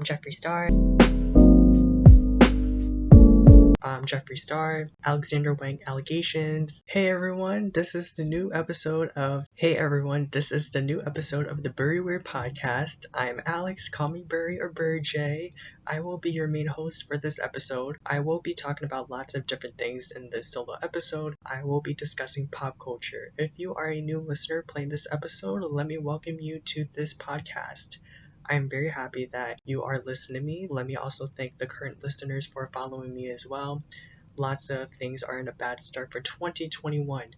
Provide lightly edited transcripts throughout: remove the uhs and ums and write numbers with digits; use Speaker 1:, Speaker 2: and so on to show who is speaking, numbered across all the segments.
Speaker 1: Jeffree Star, Alexander Wang allegations. Hey everyone, this is the new episode of the Burry Weird podcast. I'm Alex, call me Burry or Burry J. I will be your main host for this episode. I will be talking about lots of different things in this solo episode. I will be discussing pop culture. If you are a new listener playing this episode, let me welcome you to this podcast. I am very happy that you are listening to me. Let me also thank the current listeners for following me as well. Lots of things are in a bad start for 2021.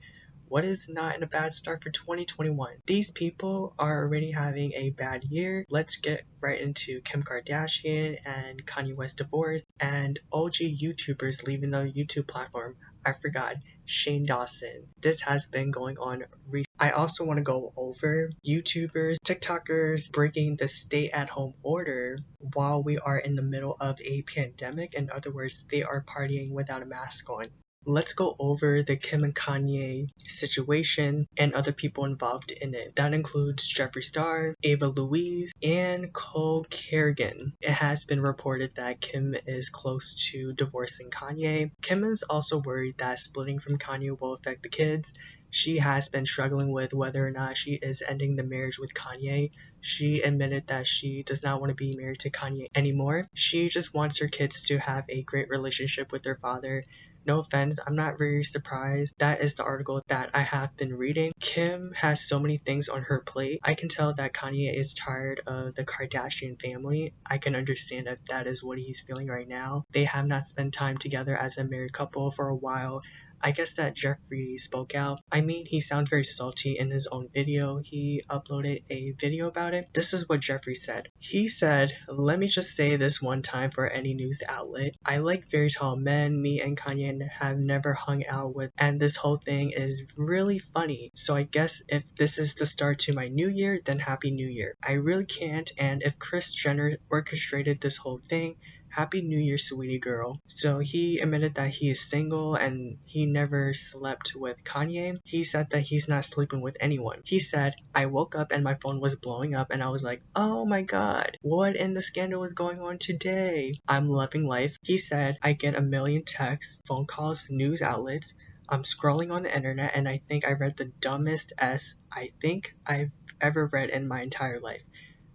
Speaker 1: What is not in a bad start for 2021? These people are already having a bad year. Let's get right into Kim Kardashian and Kanye West divorce and OG YouTubers leaving the YouTube platform. I forgot, Shane Dawson. This has been going on recently. I also want to go over YouTubers, TikTokers breaking the stay-at-home order while we are in the middle of a pandemic. In other words, they are partying without a mask on. Let's go over the Kim and Kanye situation and other people involved in it. That includes Jeffree Star, Ava Louise, and Cole Kerrigan. It has been reported that Kim is close to divorcing Kanye. Kim is also worried that splitting from Kanye will affect the kids. She has been struggling with whether or not she is ending the marriage with Kanye. She admitted that she does not want to be married to Kanye anymore. She just wants her kids to have a great relationship with their father. No offense, I'm not very surprised. That is the article that I have been reading. Kim has so many things on her plate. I can tell that Kanye is tired of the Kardashian family. I can understand if that is what he's feeling right now. They have not spent time together as a married couple for a while. I guess that Jeffree spoke out. I mean, he sounds very salty in his own video. He uploaded a video about it. This is what Jeffree said. He said, "Let me just say this one time for any news outlet. I like very tall men. Me and Kanye have never hung out with, and this whole thing is really funny. So I guess if this is the start to my new year, then happy new year. I really can't, and if Kris Jenner orchestrated this whole thing, Happy New Year, sweetie girl." So he admitted that he is single and he never slept with Kanye. He said that he's not sleeping with anyone. He said, "I woke up and my phone was blowing up and I was like, oh my god, what in the scandal is going on today? I'm loving life." He said, "I get a million texts, phone calls, news outlets. I'm scrolling on the internet and I think I read the dumbest I think I've ever read in my entire life."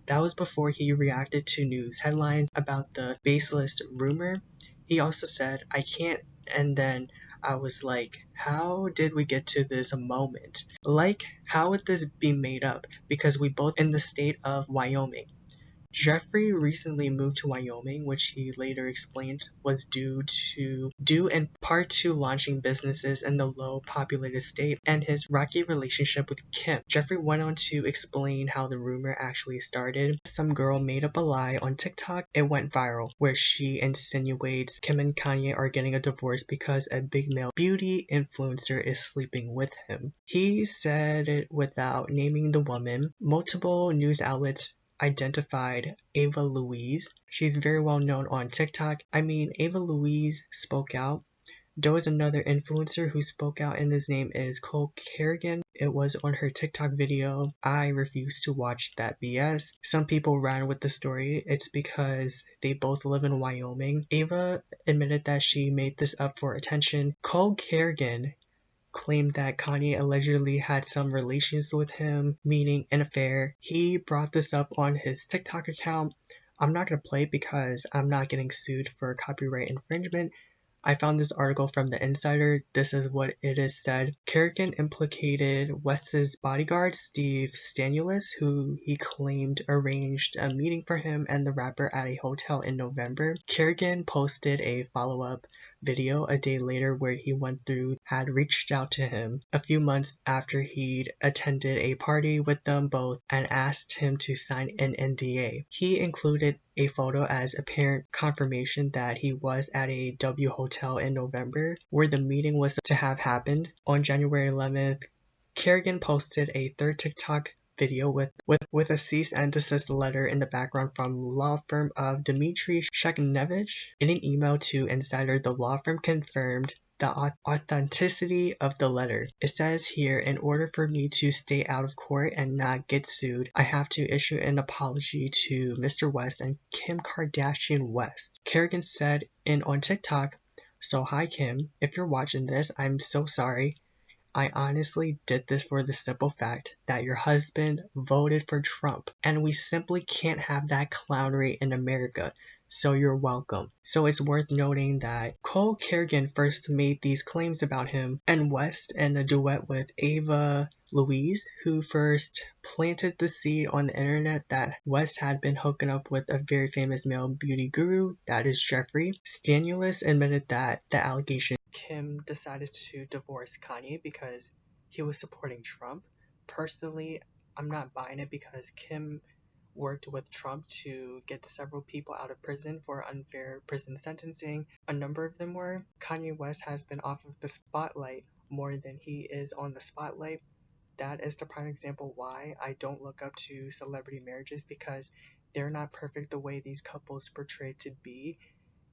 Speaker 1: That was before he reacted to news headlines about the baseless rumor. He also said, "I can't," and then I was like, how did we get to this moment? Like, how would this be made up? Because we both in the state of Wyoming. Jeffree recently moved to Wyoming, which he later explained was due in part to launching businesses in the low-populated state and his rocky relationship with Kim. Jeffree went on to explain how the rumor actually started. Some girl made up a lie on TikTok. It went viral, where she insinuates Kim and Kanye are getting a divorce because a big male beauty influencer is sleeping with him. He said it without naming the woman. Multiple news outlets identified Ava Louise. She's very well known on TikTok. I mean, Ava Louise spoke out. There was another influencer who spoke out and his name is Cole Kerrigan. It was on her TikTok video. I refuse to watch that BS. Some people ran with the story. It's because they both live in Wyoming. Ava admitted that she made this up for attention. Cole Kerrigan claimed that Kanye allegedly had some relations with him, meaning an affair. He brought this up on his TikTok account. I'm not going to play it because I'm not getting sued for copyright infringement. I found this article from The Insider. This is what it is said. Kerrigan implicated West's bodyguard, Steve Stanulis, who he claimed arranged a meeting for him and the rapper at a hotel in November. Kerrigan posted a follow-up video a day later where he went through had reached out to him a few months after he'd attended a party with them both and asked him to sign an NDA. He included a photo as apparent confirmation that he was at a W hotel in November where the meeting was to have happened. On January 11th, Kerrigan posted a third TikTok video with a cease and desist letter in the background from law firm of Dmitry Shekhnevich. In an email to Insider, the law firm confirmed the authenticity of the letter. It says here, in order for me to stay out of court and not get sued, I have to issue an apology to Mr. West and Kim Kardashian West. Kerrigan said on TikTok, "So hi Kim, if you're watching this, I'm so sorry. I honestly did this for the simple fact that your husband voted for Trump, and we simply can't have that clownery in America. So you're welcome." So it's worth noting that Cole Kerrigan first made these claims about him and West in a duet with Ava Louise, who first planted the seed on the internet that West had been hooking up with a very famous male beauty guru, that is Jeffree. Stanulus admitted that the allegation Kim decided to divorce Kanye because he was supporting Trump. Personally, I'm not buying it because Kim worked with Trump to get several people out of prison for unfair prison sentencing. A number of them were. Kanye West has been off of the spotlight more than he is on the spotlight. That is the prime example why I don't look up to celebrity marriages, because they're not perfect the way these couples portray to be.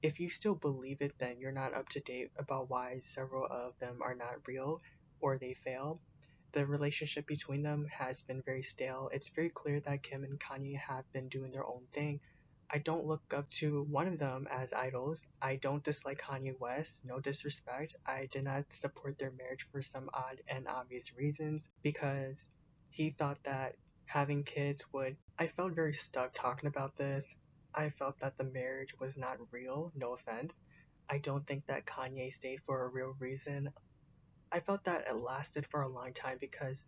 Speaker 1: If you still believe it, then you're not up to date about why several of them are not real or they fail. The relationship between them has been very stale. It's very clear that Kim and Kanye have been doing their own thing. I don't look up to one of them as idols. I don't dislike Kanye West, no disrespect. I did not support their marriage for some odd and obvious reasons because he thought that having kids would. I felt very stuck talking about this. I felt that the marriage was not real, no offense. I don't think that Kanye stayed for a real reason. I felt that it lasted for a long time because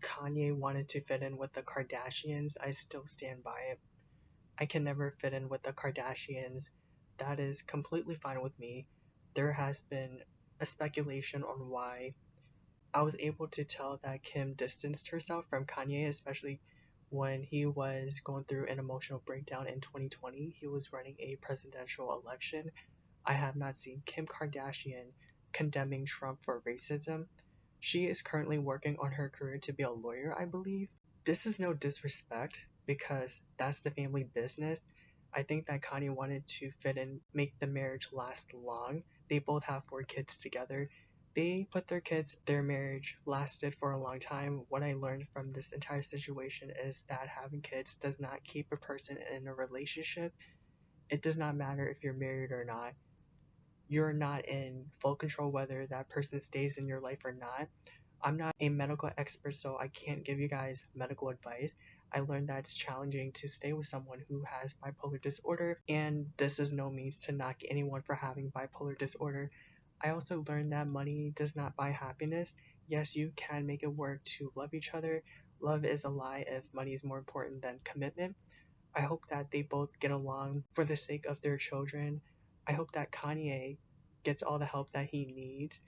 Speaker 1: Kanye wanted to fit in with the Kardashians. I still stand by it. I can never fit in with the Kardashians. That is completely fine with me. There has been a speculation on why. I was able to tell that Kim distanced herself from Kanye, especially when he was going through an emotional breakdown in 2020. He was running a presidential election. I have not seen Kim Kardashian condemning Trump for racism. She is currently working on her career to be a lawyer, I believe. This is no disrespect because that's the family business. I think that Kanye wanted to fit in, make the marriage last long. They both have 4 kids together. They put their marriage lasted for a long time. What I learned from this entire situation is that having kids does not keep a person in a relationship. It does not matter if you're married or not. You're not in full control whether that person stays in your life or not. I'm not a medical expert, so I can't give you guys medical advice. I learned that it's challenging to stay with someone who has bipolar disorder, and this is no means to knock anyone for having bipolar disorder. I also learned that money does not buy happiness. Yes, you can make it work to love each other. Love is a lie if money is more important than commitment. I hope that they both get along for the sake of their children. I hope that Kanye gets all the help that he needs.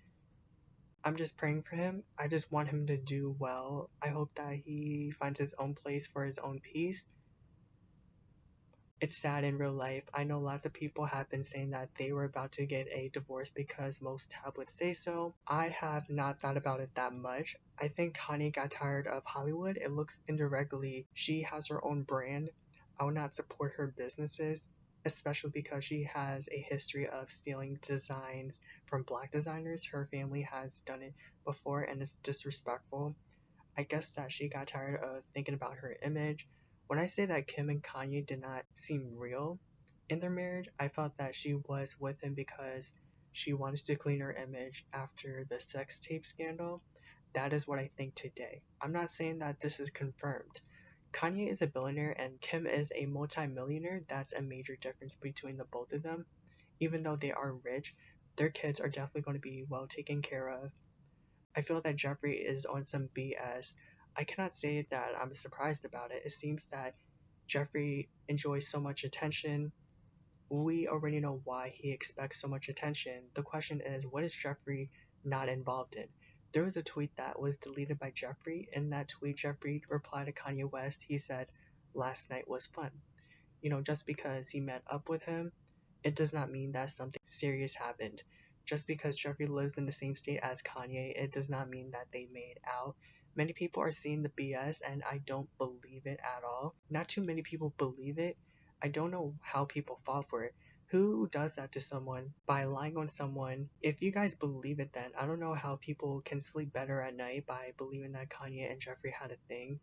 Speaker 1: I'm just praying for him. I just want him to do well. I hope that he finds his own place for his own peace. It's sad in real life. I know lots of people have been saying that they were about to get a divorce because most tabloids say so. I have not thought about it that much. I think Kanye got tired of Hollywood. It looks indirectly she has her own brand. I will not support her businesses, especially because she has a history of stealing designs from black designers. Her family has done it before and it's disrespectful. I guess that she got tired of thinking about her image. When I say that Kim and Kanye did not seem real in their marriage, I felt that she was with him because she wanted to clean her image after the sex tape scandal. That is what I think today. I'm not saying that this is confirmed. Kanye is a billionaire and Kim is a multimillionaire. That's a major difference between the both of them. Even though they are rich, their kids are definitely going to be well taken care of. I feel that Jeffree is on some BS. I cannot say that I'm surprised about it. It seems that Jeffree enjoys so much attention. We already know why he expects so much attention. The question is, what is Jeffree not involved in? There was a tweet that was deleted by Jeffree. In that tweet, Jeffree replied to Kanye West. He said, "Last night was fun." Just because he met up with him, it does not mean that something serious happened. Just because Jeffree lives in the same state as Kanye, it does not mean that they made out. Many people are seeing the BS, and I don't believe it at all. Not too many people believe it. I don't know how people fall for it. Who does that to someone by lying on someone? If you guys believe it, then I don't know how people can sleep better at night by believing that Kanye and Jeffree had a thing.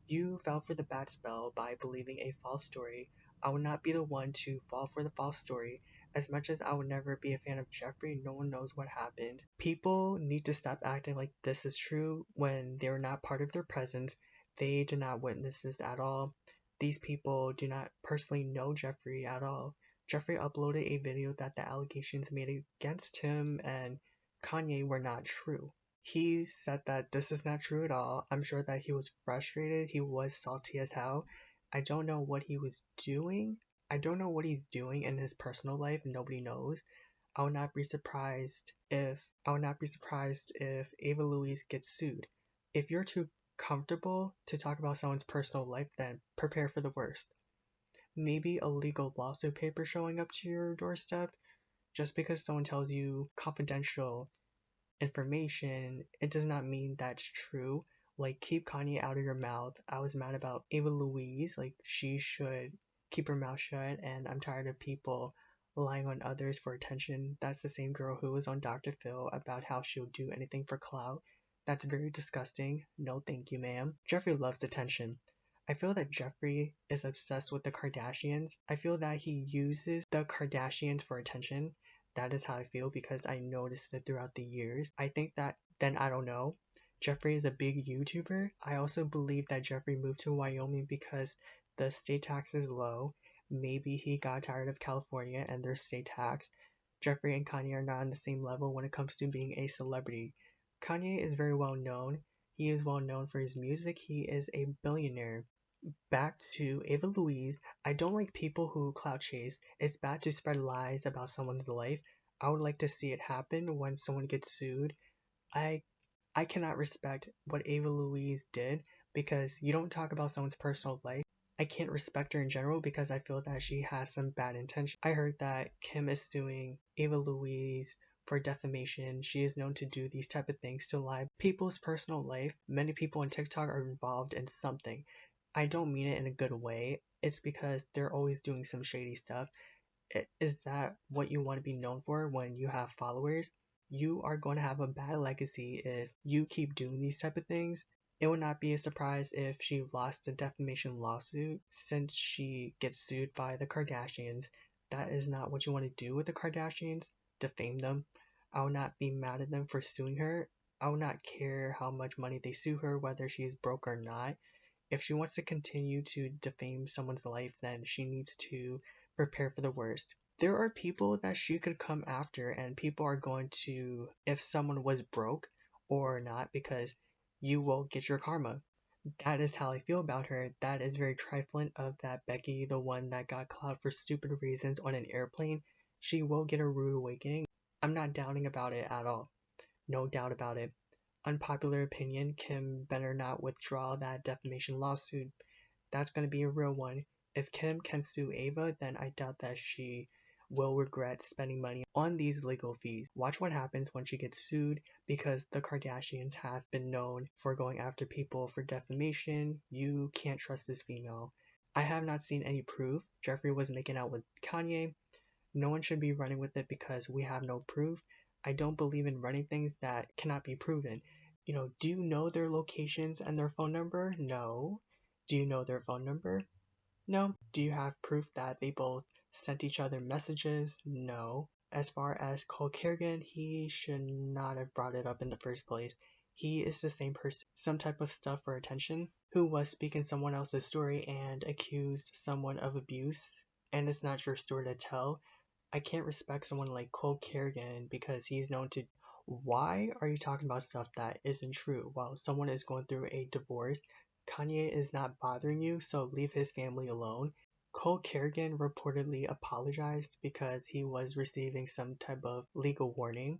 Speaker 1: You fell for the bad spell by believing a false story. I would not be the one to fall for the false story. As much as I would never be a fan of Jeffree, no one knows what happened. People need to stop acting like this is true when they're not part of their presence. They did not witness this at all. These people do not personally know Jeffree at all. Jeffree uploaded a video that the allegations made against him and Kanye were not true. He said that this is not true at all. I'm sure that he was frustrated. He was salty as hell. I don't know what he was doing. I don't know what he's doing in his personal life. Nobody knows. I would not be surprised if Ava Louise gets sued. If you're too comfortable to talk about someone's personal life, then prepare for the worst. Maybe a legal lawsuit paper showing up to your doorstep. Just because someone tells you confidential information, it does not mean that's true. Like, keep Kanye out of your mouth. I was mad about Ava Louise. Like, she should keep her mouth shut, and I'm tired of people relying on others for attention. That's the same girl who was on Dr. Phil about how she'll do anything for clout. That's very disgusting. No thank you, ma'am. Jeffree loves attention. I feel that Jeffree is obsessed with the Kardashians. I feel that he uses the Kardashians for attention. That is how I feel because I noticed it throughout the years. I think that, then I don't know. Jeffree is a big YouTuber. I also believe that Jeffree moved to Wyoming because the state tax is low. Maybe he got tired of California and their state tax. Jeffree and Kanye are not on the same level when it comes to being a celebrity. Kanye is very well known. He is well known for his music. He is a billionaire. Back to Ava Louise. I don't like people who clout chase. It's bad to spread lies about someone's life. I would like to see it happen when someone gets sued. I I cannot respect what Ava Louise did because you don't talk about someone's personal life. I can't respect her in general because I feel that she has some bad intention. I heard that Kim is suing Ava Louise for defamation. She is known to do these type of things to lie people's personal life. Many people on TikTok are involved in something. I don't mean it in a good way. It's because they're always doing some shady stuff. Is that what you want to be known for when you have followers? You are going to have a bad legacy if you keep doing these type of things. It would not be a surprise if she lost a defamation lawsuit since she gets sued by the Kardashians. That is not what you want to do with the Kardashians, defame them. I would not be mad at them for suing her. I would not care how much money they sue her, whether she is broke or not. If she wants to continue to defame someone's life, then she needs to prepare for the worst. There are people that she could come after, and people are going to, if someone was broke or not, because you will get your karma. That is how I feel about her. That is very trifling of that Becky, the one that got clout for stupid reasons on an airplane. She will get a rude awakening. I'm not doubting about it at all. No doubt about it. Unpopular opinion, Kim better not withdraw that defamation lawsuit. That's going to be a real one. If Kim can sue Ava, then I doubt that she will regret spending money on these legal fees. Watch what happens when she gets sued because the Kardashians have been known for going after people for defamation. You can't trust this female. I have not seen any proof. Jeffree was making out with Kanye. No one should be running with it because we have no proof. I don't believe in running things that cannot be proven. Do you know their locations and their phone number? No. Do you know their phone number? No. Do you have proof that they both sent each other messages? No. As far as Cole Kerrigan, he should not have brought it up in the first place. He is the same person, some type of stuff for attention, who was speaking someone else's story and accused someone of abuse, and it's not your story to tell. I can't respect someone like Cole Kerrigan because he's known to. Why are you talking about stuff that isn't true while someone is going through a divorce? Kanye is not bothering you, so leave his family alone. Cole Kerrigan reportedly apologized because he was receiving some type of legal warning.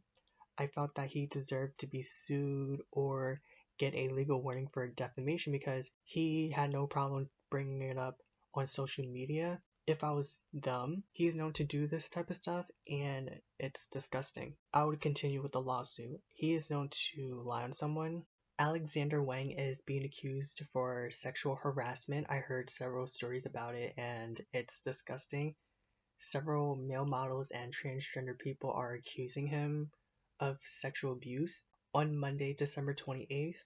Speaker 1: I felt that he deserved to be sued or get a legal warning for defamation because he had no problem bringing it up on social media. If I was them, he's known to do this type of stuff and it's disgusting. I would continue with the lawsuit. He is known to lie on someone. Alexander Wang is being accused for sexual harassment. I heard several stories about it and it's disgusting. Several male models and transgender people are accusing him of sexual abuse. On Monday, December 28th,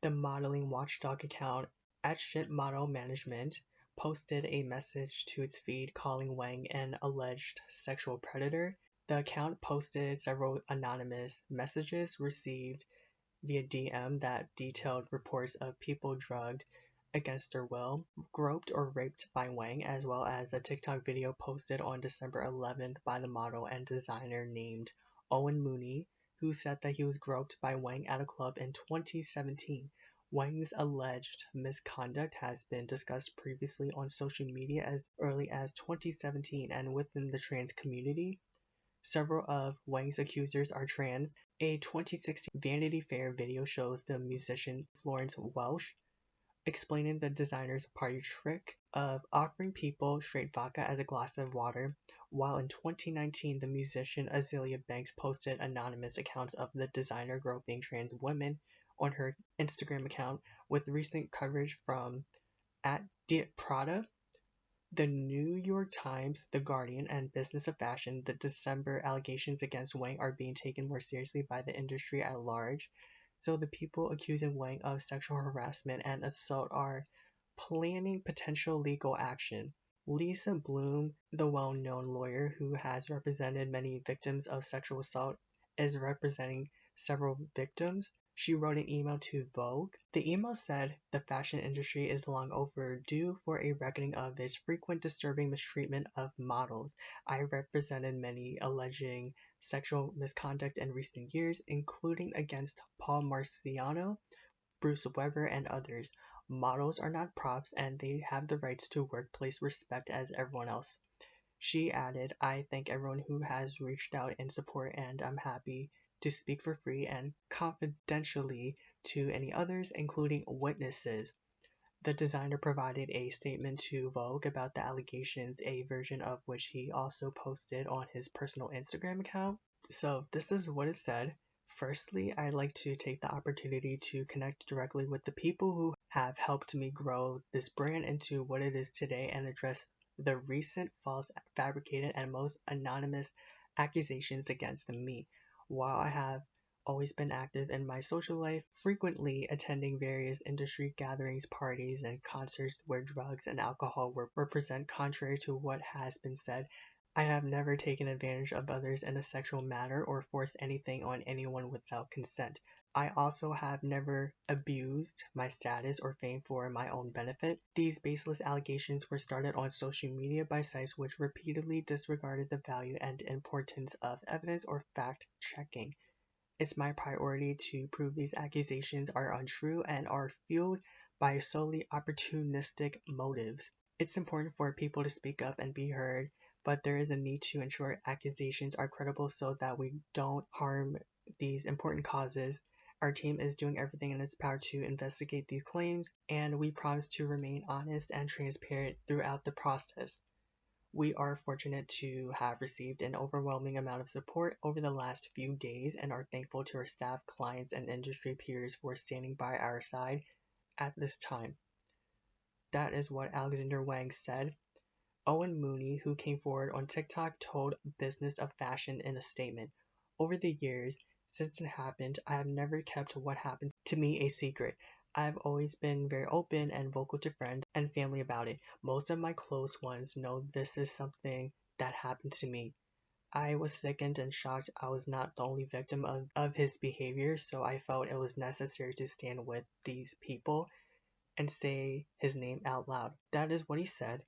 Speaker 1: the modeling watchdog account @ShitModelManagement posted a message to its feed calling Wang an alleged sexual predator. The account posted several anonymous messages received via DM that detailed reports of people drugged against their will, groped or raped by Wang, as well as a TikTok video posted on December 11th by the model and designer named Owen Mooney, who said that he was groped by Wang at a club in 2017. Wang's alleged misconduct has been discussed previously on social media as early as 2017 and within the trans community. Several of Wang's accusers are trans. A 2016 Vanity Fair video shows the musician Florence Welch explaining the designer's party trick of offering people straight vodka as a glass of water, while in 2019 the musician Azealia Banks posted anonymous accounts of the designer groping trans women on her Instagram account, with recent coverage from @Prada, the New York Times, The Guardian, and Business of Fashion. The December allegations against Wang are being taken more seriously by the industry at large. So the people accusing Wang of sexual harassment and assault are planning potential legal action. Lisa Bloom, the well-known lawyer who has represented many victims of sexual assault, is representing several victims. She wrote an email to Vogue. The email said the fashion industry is long overdue for a reckoning of its frequent disturbing mistreatment of models. I represented many alleging sexual misconduct in recent years, including against Paul Marciano, Bruce Weber, and others. Models are not props and they have the rights to workplace respect as everyone else. She added, I thank everyone who has reached out in support and I'm happy to speak for free and confidentially to any others, including witnesses. The designer provided a statement to Vogue about the allegations, a version of which he also posted on his personal Instagram account. So this is what it said. Firstly, I'd like to take the opportunity to connect directly with the people who have helped me grow this brand into what it is today and address the recent false, fabricated, and most anonymous accusations against me. While I have always been active in my social life, frequently attending various industry gatherings, parties, and concerts where drugs and alcohol were present contrary to what has been said, I have never taken advantage of others in a sexual manner or forced anything on anyone without consent. I also have never abused my status or fame for my own benefit. These baseless allegations were started on social media by sites which repeatedly disregarded the value and importance of evidence or fact checking. It's my priority to prove these accusations are untrue and are fueled by solely opportunistic motives. It's important for people to speak up and be heard, but there is a need to ensure accusations are credible so that we don't harm these important causes. Our team is doing everything in its power to investigate these claims, and we promise to remain honest and transparent throughout the process. We are fortunate to have received an overwhelming amount of support over the last few days and are thankful to our staff, clients, and industry peers for standing by our side at this time. That is what Alexander Wang said. Owen Mooney, who came forward on TikTok, told Business of Fashion in a statement, over the years since it happened, I have never kept what happened to me a secret. I've always been very open and vocal to friends and family about it. Most of my close ones know this is something that happened to me. I was sickened and shocked I was not the only victim of his behavior, so I felt it was necessary to stand with these people and say his name out loud. That is what he said.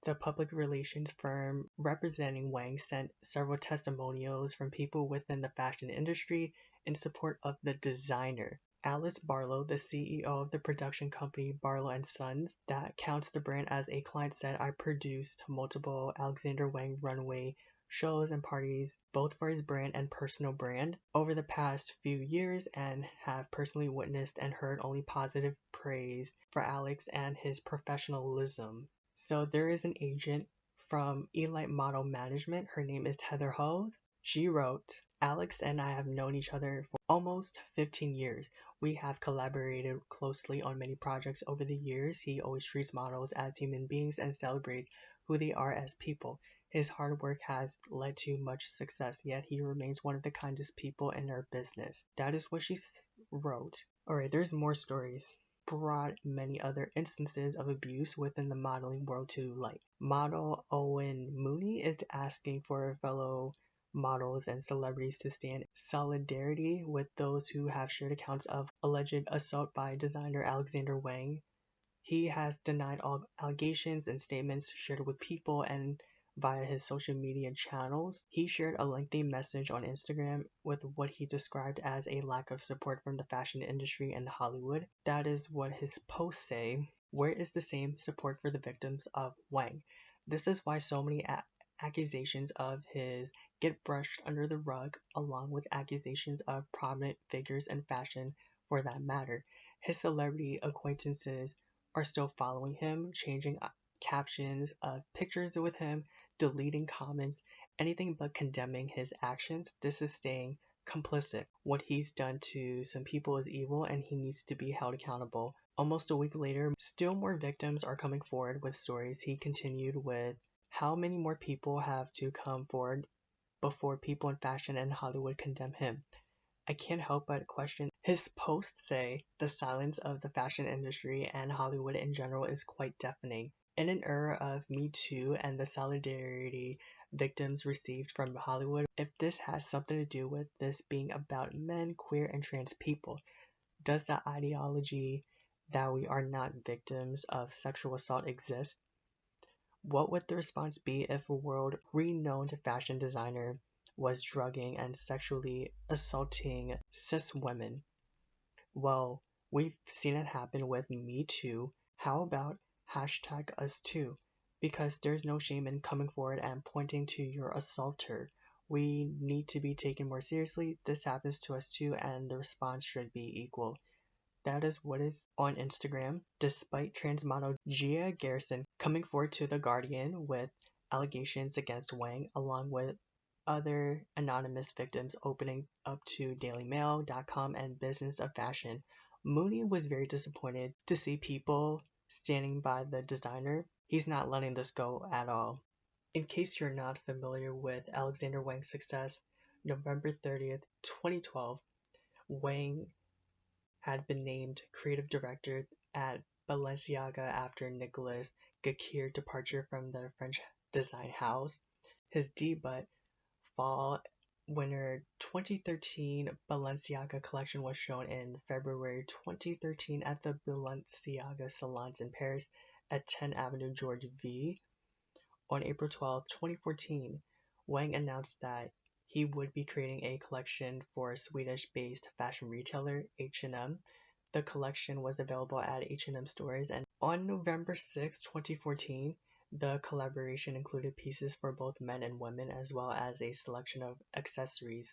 Speaker 1: The public relations firm representing Wang sent several testimonials from people within the fashion industry in support of the designer. Alice Barlow, the CEO of the production company Barlow & Sons, that counts the brand as a client, said, I produced multiple Alexander Wang runway shows and parties, both for his brand and personal brand, over the past few years and have personally witnessed and heard only positive praise for Alex and his professionalism. So there is an agent from Elite Model Management. Her name is Heather Hose. She wrote, Alex and I have known each other for almost 15 years. We have collaborated closely on many projects over the years. He always treats models as human beings and celebrates who they are as people. His hard work has led to much success, yet he remains one of the kindest people in our business. That is what she wrote. Alright, there's more stories. Brought many other instances of abuse within the modeling world to light. Model Owen Mooney is asking for fellow models and celebrities to stand in solidarity with those who have shared accounts of alleged assault by designer Alexander Wang. He has denied all allegations and statements shared with people and via his social media channels. He shared a lengthy message on Instagram with what he described as a lack of support from the fashion industry and Hollywood. That is what his posts say. Where is the same support for the victims of Wang? This is why so many accusations of his get brushed under the rug, along with accusations of prominent figures in fashion for that matter. His celebrity acquaintances are still following him, changing captions of pictures with him, deleting comments, anything but condemning his actions. This is staying complicit. What he's done to some people is evil and he needs to be held accountable. Almost a week later, still more victims are coming forward with stories. He continued with, how many more people have to come forward before people in fashion and Hollywood condemn him? I can't help but question. His posts say the silence of the fashion industry and Hollywood in general is quite deafening. In an era of Me Too and the solidarity victims received from Hollywood, if this has something to do with this being about men, queer, and trans people, does the ideology that we are not victims of sexual assault exist? What would the response be if a world-renowned fashion designer was drugging and sexually assaulting cis women? Well, we've seen it happen with Me Too. How about #US2? Because there's no shame in coming forward and pointing to your assaulter. We need to be taken more seriously. This happens to us too, and the response should be equal. That is what is on Instagram, despite trans model Gia Garrison coming forward to The Guardian with allegations against Wang, along with other anonymous victims opening up to dailymail.com and Business of Fashion. Mooney was very disappointed to see people standing by the designer. He's not letting this go at all. In case you're not familiar with Alexander Wang's success, November 30th, 2012, Wang had been named creative director at Balenciaga after Nicolas Gacquier's departure from the French design house. His debut fall winter 2013 Balenciaga collection was shown in February 2013 at the Balenciaga salons in Paris at 10 Avenue George V. On April 12, 2014, Wang announced that he would be creating a collection for Swedish-based fashion retailer H&M. The collection was available at H&M stores, and on November 6, 2014, the collaboration included pieces for both men and women as well as a selection of accessories.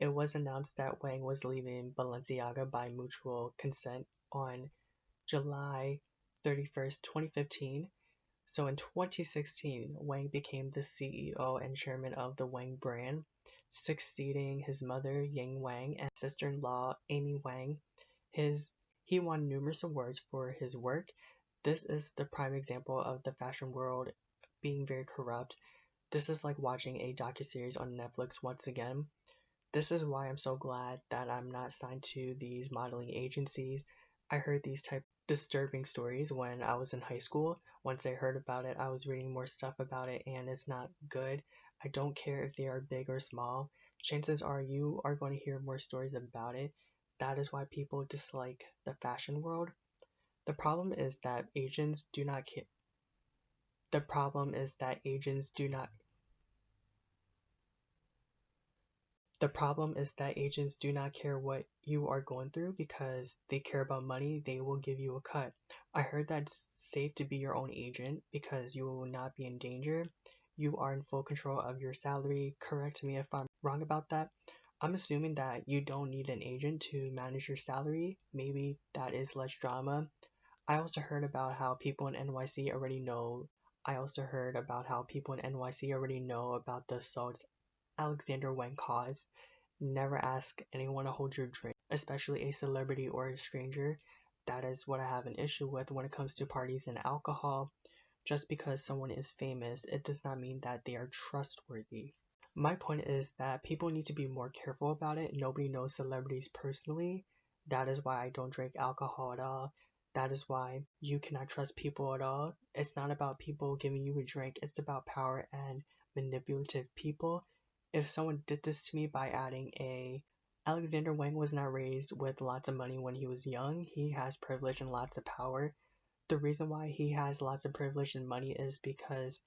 Speaker 1: It was announced that Wang was leaving Balenciaga by mutual consent on July 31st, 2015. So in 2016, Wang became the CEO and chairman of the Wang brand, succeeding his mother Yang Wang and sister-in-law Amy Wang. He won numerous awards for his work. This is the prime example of the fashion world being very corrupt. This is like watching a docuseries on Netflix once again. This is why I'm so glad that I'm not signed to these modeling agencies. I heard these type disturbing stories when I was in high school. Once I heard about it, I was reading more stuff about it, and it's not good. I don't care if they are big or small. Chances are you are going to hear more stories about it. That is why people dislike the fashion world. The problem is that agents do not care. The problem is that agents do not The problem is that agents do not care what you are going through because they care about money. They will give you a cut. I heard that it's safe to be your own agent because you will not be in danger. You are in full control of your salary. Correct me if I'm wrong about that. I'm assuming that you don't need an agent to manage your salary. Maybe that is less drama. I also heard about how people in NYC already know. I also heard about how people in NYC already know about the assaults Alexander Wang caused. Never ask anyone to hold your drink, especially a celebrity or a stranger. That is what I have an issue with when it comes to parties and alcohol. Just because someone is famous, it does not mean that they are trustworthy. My point is that people need to be more careful about it. Nobody knows celebrities personally. That is why I don't drink alcohol at all. That is why you cannot trust people at all. It's not about people giving you a drink, it's about power and manipulative people. If someone did this to me by adding a Alexander Wang was not raised with lots of money when he was young. He has privilege and lots of power. The reason why he has lots of privilege and money is because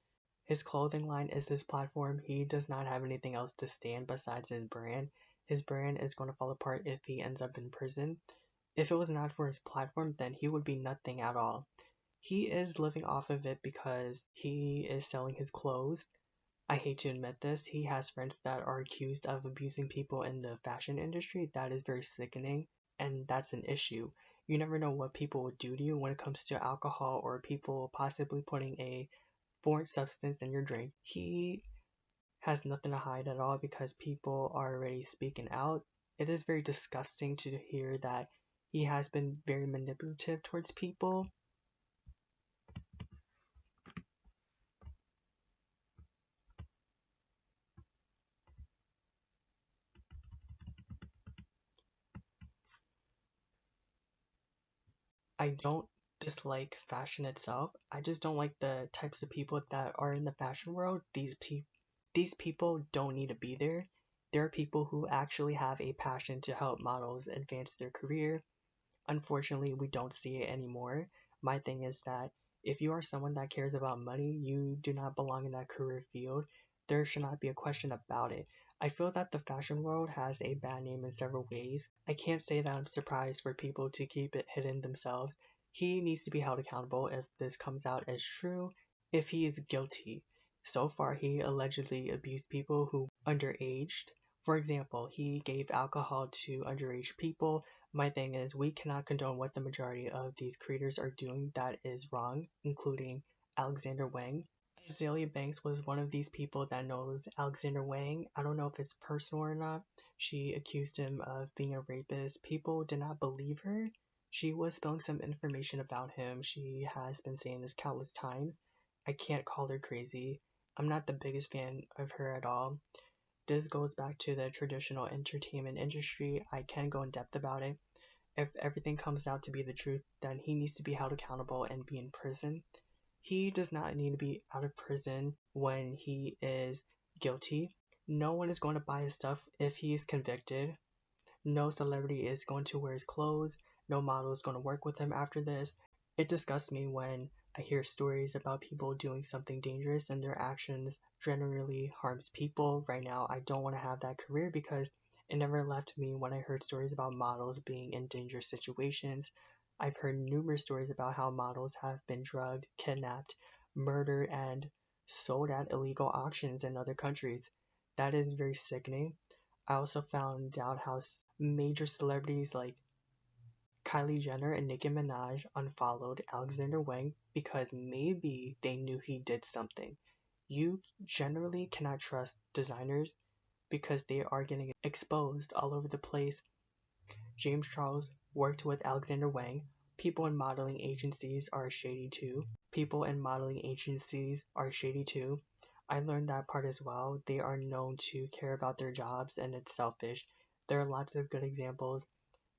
Speaker 1: his clothing line is his platform. He does not have anything else to stand besides his brand. His brand is going to fall apart if he ends up in prison. If it was not for his platform, then he would be nothing at all. He is living off of it because he is selling his clothes. I hate to admit this, he has friends that are accused of abusing people in the fashion industry. That is very sickening, and that's an issue. You never know what people will do to you when it comes to alcohol or people possibly putting a foreign substance in your drink. He has nothing to hide at all because people are already speaking out. It is very disgusting to hear that he has been very manipulative towards people. I don't dislike fashion itself. I just don't like the types of people that are in the fashion world. These people don't need to be there. There are people who actually have a passion to help models advance their career. Unfortunately, we don't see it anymore. My thing is that if you are someone that cares about money, you do not belong in that career field. There should not be a question about it. I feel that the fashion world has a bad name in several ways. I can't say that I'm surprised for people to keep it hidden themselves. He needs to be held accountable if this comes out as true, if he is guilty. So far, he allegedly abused people who underaged. For example, he gave alcohol to underage people. My thing is, we cannot condone what the majority of these creators are doing that is wrong, including Alexander Wang. Azalea Banks was one of these people that knows Alexander Wang. I don't know if it's personal or not. She accused him of being a rapist. People did not believe her. She was spilling some information about him. She has been saying this countless times. I can't call her crazy. I'm not the biggest fan of her at all. This goes back to the traditional entertainment industry. I can go in depth about it. If everything comes out to be the truth, then he needs to be held accountable and be in prison. He does not need to be out of prison when he is guilty. No one is going to buy his stuff if he is convicted. No celebrity is going to wear his clothes. No model is going to work with him after this. It disgusts me when I hear stories about people doing something dangerous and their actions generally harms people. Right now, I don't want to have that career because it never left me when I heard stories about models being in dangerous situations. I've heard numerous stories about how models have been drugged, kidnapped, murdered, and sold at illegal auctions in other countries. That is very sickening. I also found out how major celebrities like Kylie Jenner and Nicki Minaj unfollowed Alexander Wang because maybe they knew he did something. You generally cannot trust designers because they are getting exposed all over the place. James Charles worked with Alexander Wang. People in modeling agencies are shady too. People in modeling agencies are shady too. I learned that part as well. They are known to care about their jobs and it's selfish. There are lots of good examples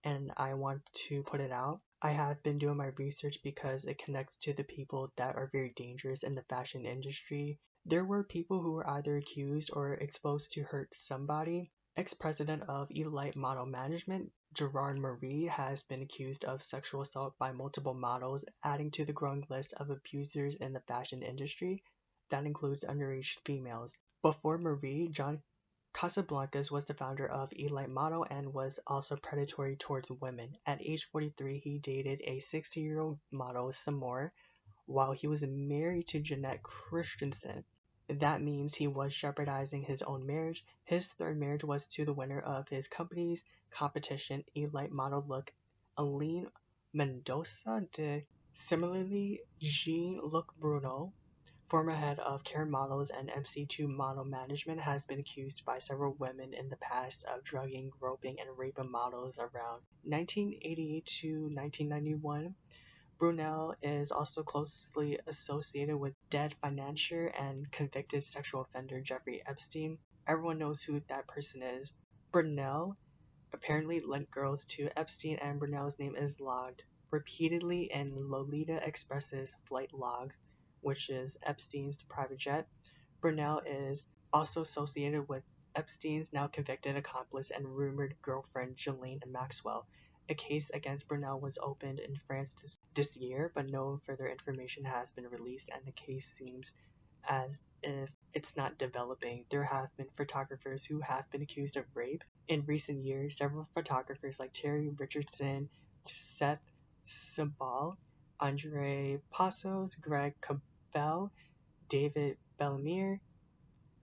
Speaker 1: and I want to put it out. I have been doing my research because it connects to the people that are very dangerous in the fashion industry. There were people who were either accused or exposed to hurt somebody. Ex-president of Elite Model Management, Gerard Marie, has been accused of sexual assault by multiple models, adding to the growing list of abusers in the fashion industry. That includes underage females. Before Marie, John Casablancas was the founder of Elite Model and was also predatory towards women. At age 43, he dated a 60-year-old model, Samore, while he was married to Jeanette Christensen. That means he was jeopardizing his own marriage. His third marriage was to the winner of his company's competition, Elite Model look, Aline Mendoza de. Similarly, Jean-Luc Bruno, former head of Care Models and MC2 Model Management, has been accused by several women in the past of drugging, groping, and raping models around 1988 to 1991. Brunel is also closely associated with dead financier and convicted sexual offender Jeffree Epstein. Everyone knows who that person is. Brunel apparently lent girls to Epstein, and Brunel's name is logged repeatedly in Lolita Express's flight logs, which is Epstein's private jet. Brunel is also associated with Epstein's now convicted accomplice and rumored girlfriend Ghislaine Maxwell. A case against Brunel was opened in France this year, but no further information has been released, and the case seems as if it's not developing. There have been photographers who have been accused of rape. In recent years, several photographers like Terry Richardson, Seth Sabal, Andre Passos, Greg Cabell, David Bellemere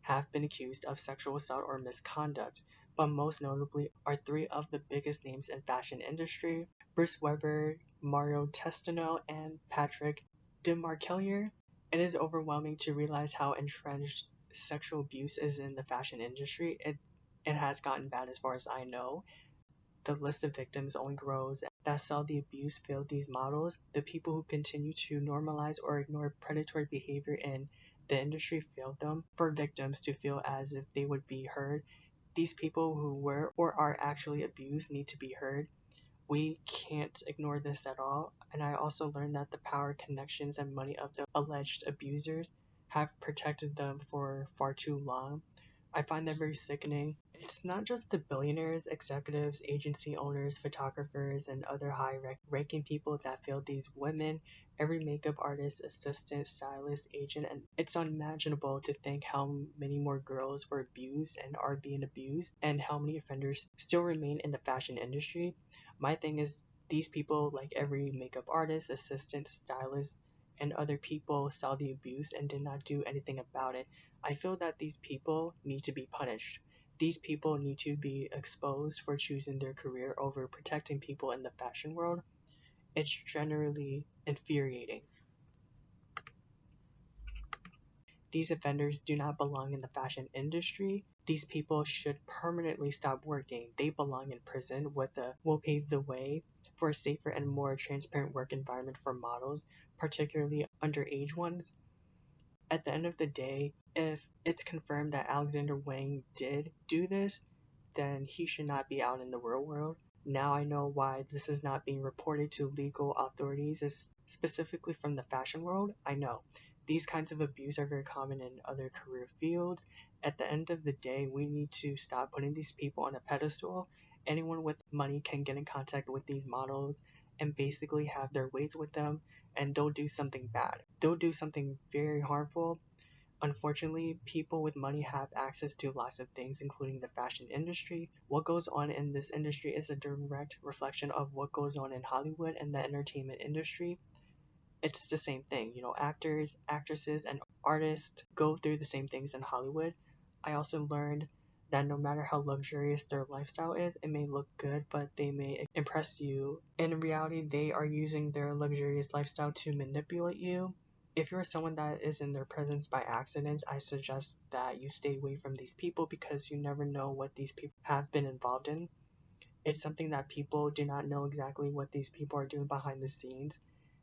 Speaker 1: have been accused of sexual assault or misconduct, but most notably are three of the biggest names in fashion industry: Bruce Weber, Mario Testino, and Patrick DeMarcellier. It is overwhelming to realize how entrenched sexual abuse is in the fashion industry. It has gotten bad as far as I know. The list of victims only grows. That saw the abuse failed these models. The people who continue to normalize or ignore predatory behavior in the industry failed them. For victims to feel as if they would be heard, these people who were or are actually abused need to be heard. We can't ignore this at all. And I also learned that the power, connections, and money of the alleged abusers have protected them for far too long. I find that very sickening. It's not just the billionaires, executives, agency owners, photographers, and other high-ranking people that failed these women. Every makeup artist, assistant, stylist, agent, and it's unimaginable to think how many more girls were abused and are being abused, and how many offenders still remain in the fashion industry. My thing is, these people, like every makeup artist, assistant, stylist, and other people, saw the abuse and did not do anything about it. I feel that these people need to be punished. These people need to be exposed for choosing their career over protecting people in the fashion world. It's generally infuriating. These offenders do not belong in the fashion industry. These people should permanently stop working. They belong in prison. Will pave the way for a safer and more transparent work environment for models, particularly underage ones. At the end of the day, if it's confirmed that Alexander Wang did do this, then he should not be out in the real world. Now I know why this is not being reported to legal authorities, specifically from the fashion world. I know. These kinds of abuse are very common in other career fields. At the end of the day, we need to stop putting these people on a pedestal. Anyone with money can get in contact with these models and basically have their ways with them, and they'll do something bad. They'll do something very harmful. Unfortunately, people with money have access to lots of things, including the fashion industry. What goes on in this industry is a direct reflection of what goes on in Hollywood and the entertainment industry. It's the same thing, actors, actresses, and artists go through the same things in Hollywood. I also learned that no matter how luxurious their lifestyle is, it may look good, but they may impress you. In reality, they are using their luxurious lifestyle to manipulate you. If you're someone that is in their presence by accident, I suggest that you stay away from these people, because you never know what these people have been involved in. It's something that people do not know exactly what these people are doing behind the scenes.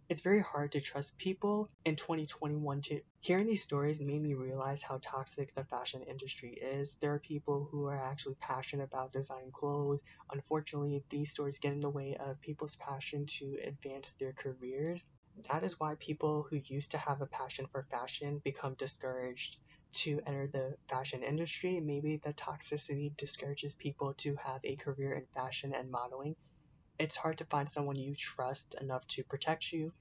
Speaker 1: It's very hard to trust people in 2021 too. Hearing these stories made me realize how toxic the fashion industry is. There are people who are actually passionate about designing clothes. Unfortunately, these stories get in the way of people's passion to advance their careers. That is why people who used to have a passion for fashion become discouraged to enter the fashion industry. Maybe the toxicity discourages people to have a career in fashion and modeling. It's hard to find someone you trust enough to protect you.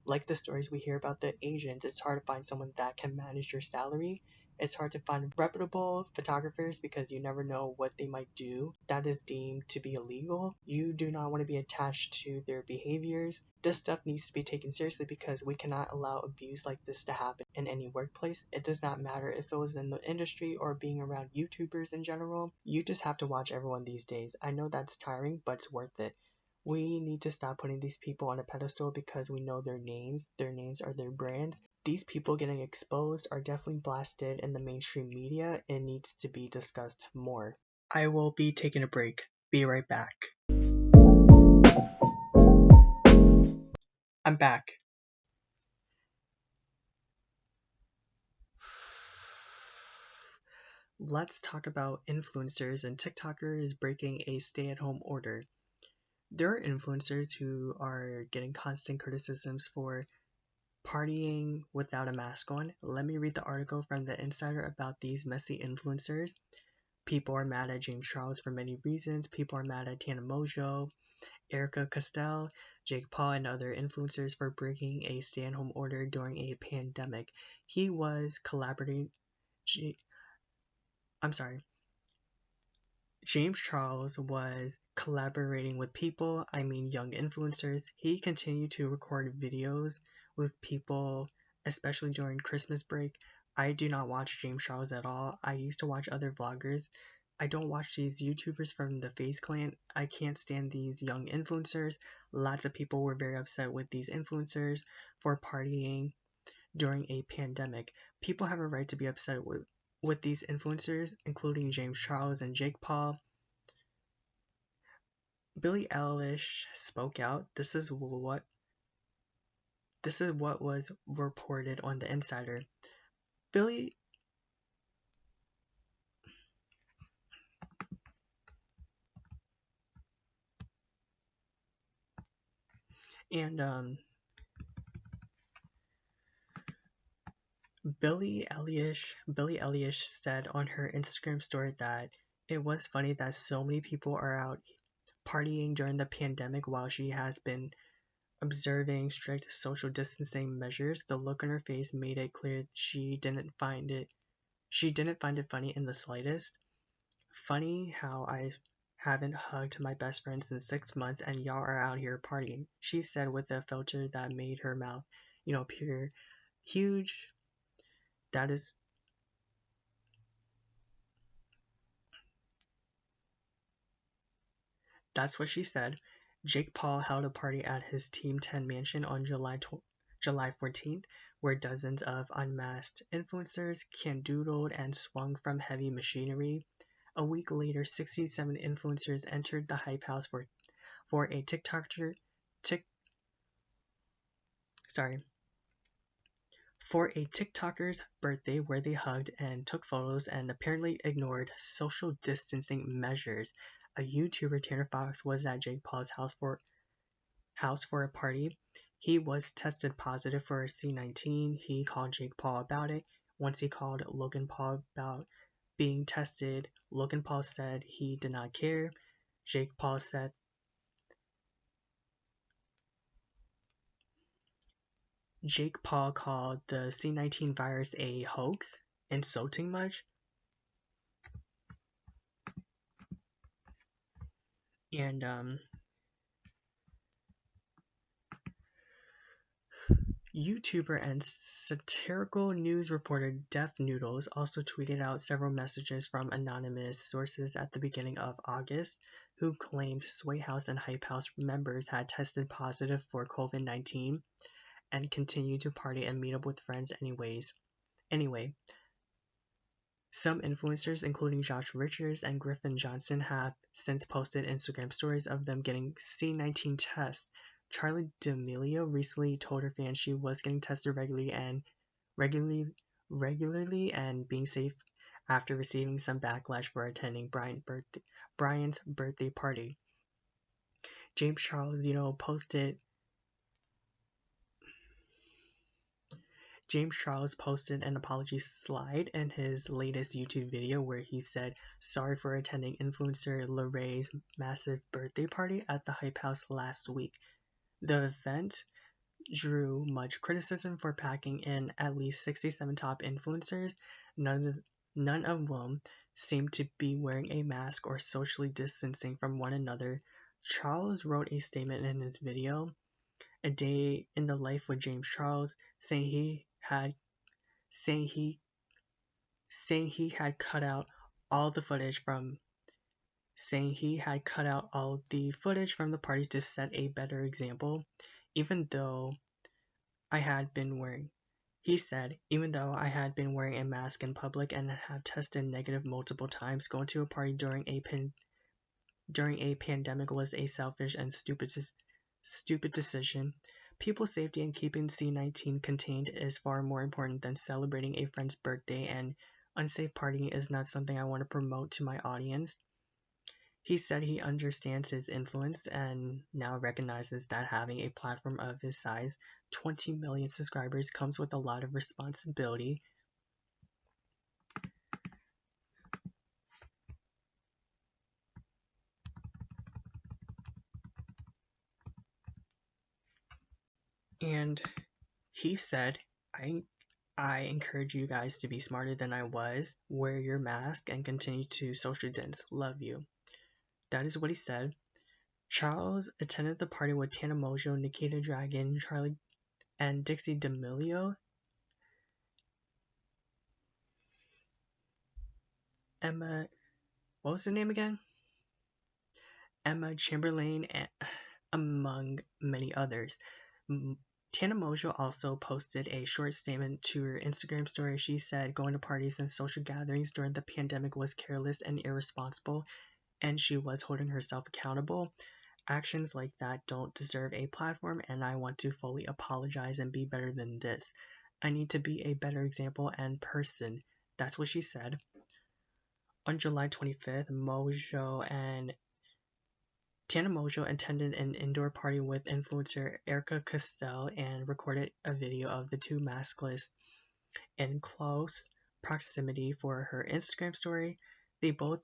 Speaker 1: Like the stories we hear about the agents, it's hard to find someone that can manage your salary. It's hard to find reputable photographers because you never know what they might do that is deemed to be illegal. You do not want to be attached to their behaviors. This stuff needs to be taken seriously, because we cannot allow abuse like this to happen in any workplace. It does not matter if it was in the industry or being around YouTubers in general. You just have to watch everyone these days. I know that's tiring, but it's worth it. We need to stop putting these people on a pedestal because we know their names. Their names are their brands. These people getting exposed are definitely blasted in the mainstream media. It needs to be discussed more. I will be taking a break. Be right back. I'm back. Let's talk about influencers and TikTokers breaking a stay-at-home order. There are influencers who are getting constant criticisms for partying without a mask on. Let me read the article from The Insider about these messy influencers. People are mad at James Charles for many reasons. People are mad at Tana Mojo, Erica Castell, Jake Paul, and other influencers for breaking a stay-at-home order during a pandemic. He was collaborating. I'm sorry. James Charles was collaborating with people, I mean young influencers. He continued to record videos with people, especially during Christmas break. I do not watch James Charles at all. I used to watch other vloggers. I don't watch these YouTubers from the FaZe Clan. I can't stand these young influencers. Lots of people were very upset with these influencers for partying during a pandemic. People have a right to be upset with these influencers, including James Charles and Jake Paul. Billie Eilish spoke out. This is what was reported on The Insider. Billie and Billie Eilish said on her Instagram story that it was funny that so many people are out partying during the pandemic while she has been observing strict social distancing measures. The look on her face made it clear she didn't find it funny in the slightest. Funny how I haven't hugged my best friends in 6 months and y'all are out here partying, she said with a filter that made her mouth, appear huge. That is That's what she said. Jake Paul held a party at his Team 10 mansion on July 14th, where dozens of unmasked influencers canoodled and swung from heavy machinery. A week later, 67 influencers entered the Hype House for a Tik, sorry, for a TikToker's birthday where they hugged and took photos and apparently ignored social distancing measures. A YouTuber, Tanner Fox, was at Jake Paul's house for a party. He was tested positive for C-19. He called Jake Paul about it. Once he called Logan Paul about being tested, Logan Paul said he did not care. Jake Paul said Jake Paul called the C-19 virus a hoax. Insulting much? And YouTuber and satirical news reporter Def Noodles also tweeted out several messages from anonymous sources at the beginning of August, who claimed Sway House and Hype House members had tested positive for COVID-19 and continued to party and meet up with friends Anyway, some influencers, including Josh Richards and Griffin Johnson, have since posted Instagram stories of them getting C-19 tests. Charli D'Amelio recently told her fans she was getting tested regularly and being safe after receiving some backlash for attending Brian's birthday party. James Charles, posted an apology slide in his latest YouTube video where he said sorry for attending influencer Laray's massive birthday party at the Hype House last week. The event drew much criticism for packing in at least 67 top influencers, none of whom seemed to be wearing a mask or socially distancing from one another. Charles wrote a statement in his video, "A Day in the Life with James Charles," saying he had cut out all the footage from the party to set a better example. Even though I had been wearing He said, "Even though I had been wearing a mask in public and have tested negative multiple times, going to a party during a pandemic was a selfish and stupid decision. People's safety and keeping C-19 contained is far more important than celebrating a friend's birthday, and unsafe partying is not something I want to promote to my audience. He said he understands his influence and now recognizes that having a platform of his size, 20 million subscribers, comes with a lot of responsibility. And he said, I encourage you guys to be smarter than I was, wear your mask, and continue to social distance. Love you. That is what he said. Charles attended the party with Tana Mojo, Nikita Dragon, Charlie, and Dixie D'Amelio. Emma, what was the name again? Emma Chamberlain, among many others. Tana Mojo also posted a short statement to her Instagram story. She said going to parties and social gatherings during the pandemic was careless and irresponsible, and she was holding herself accountable. Actions like that don't deserve a platform, and I want to fully apologize and be better than this. I need to be a better example and person. That's what she said. On July 25th, Tana Mojo attended an indoor party with influencer Erica Castell and recorded a video of the two maskless in close proximity for her Instagram story. They both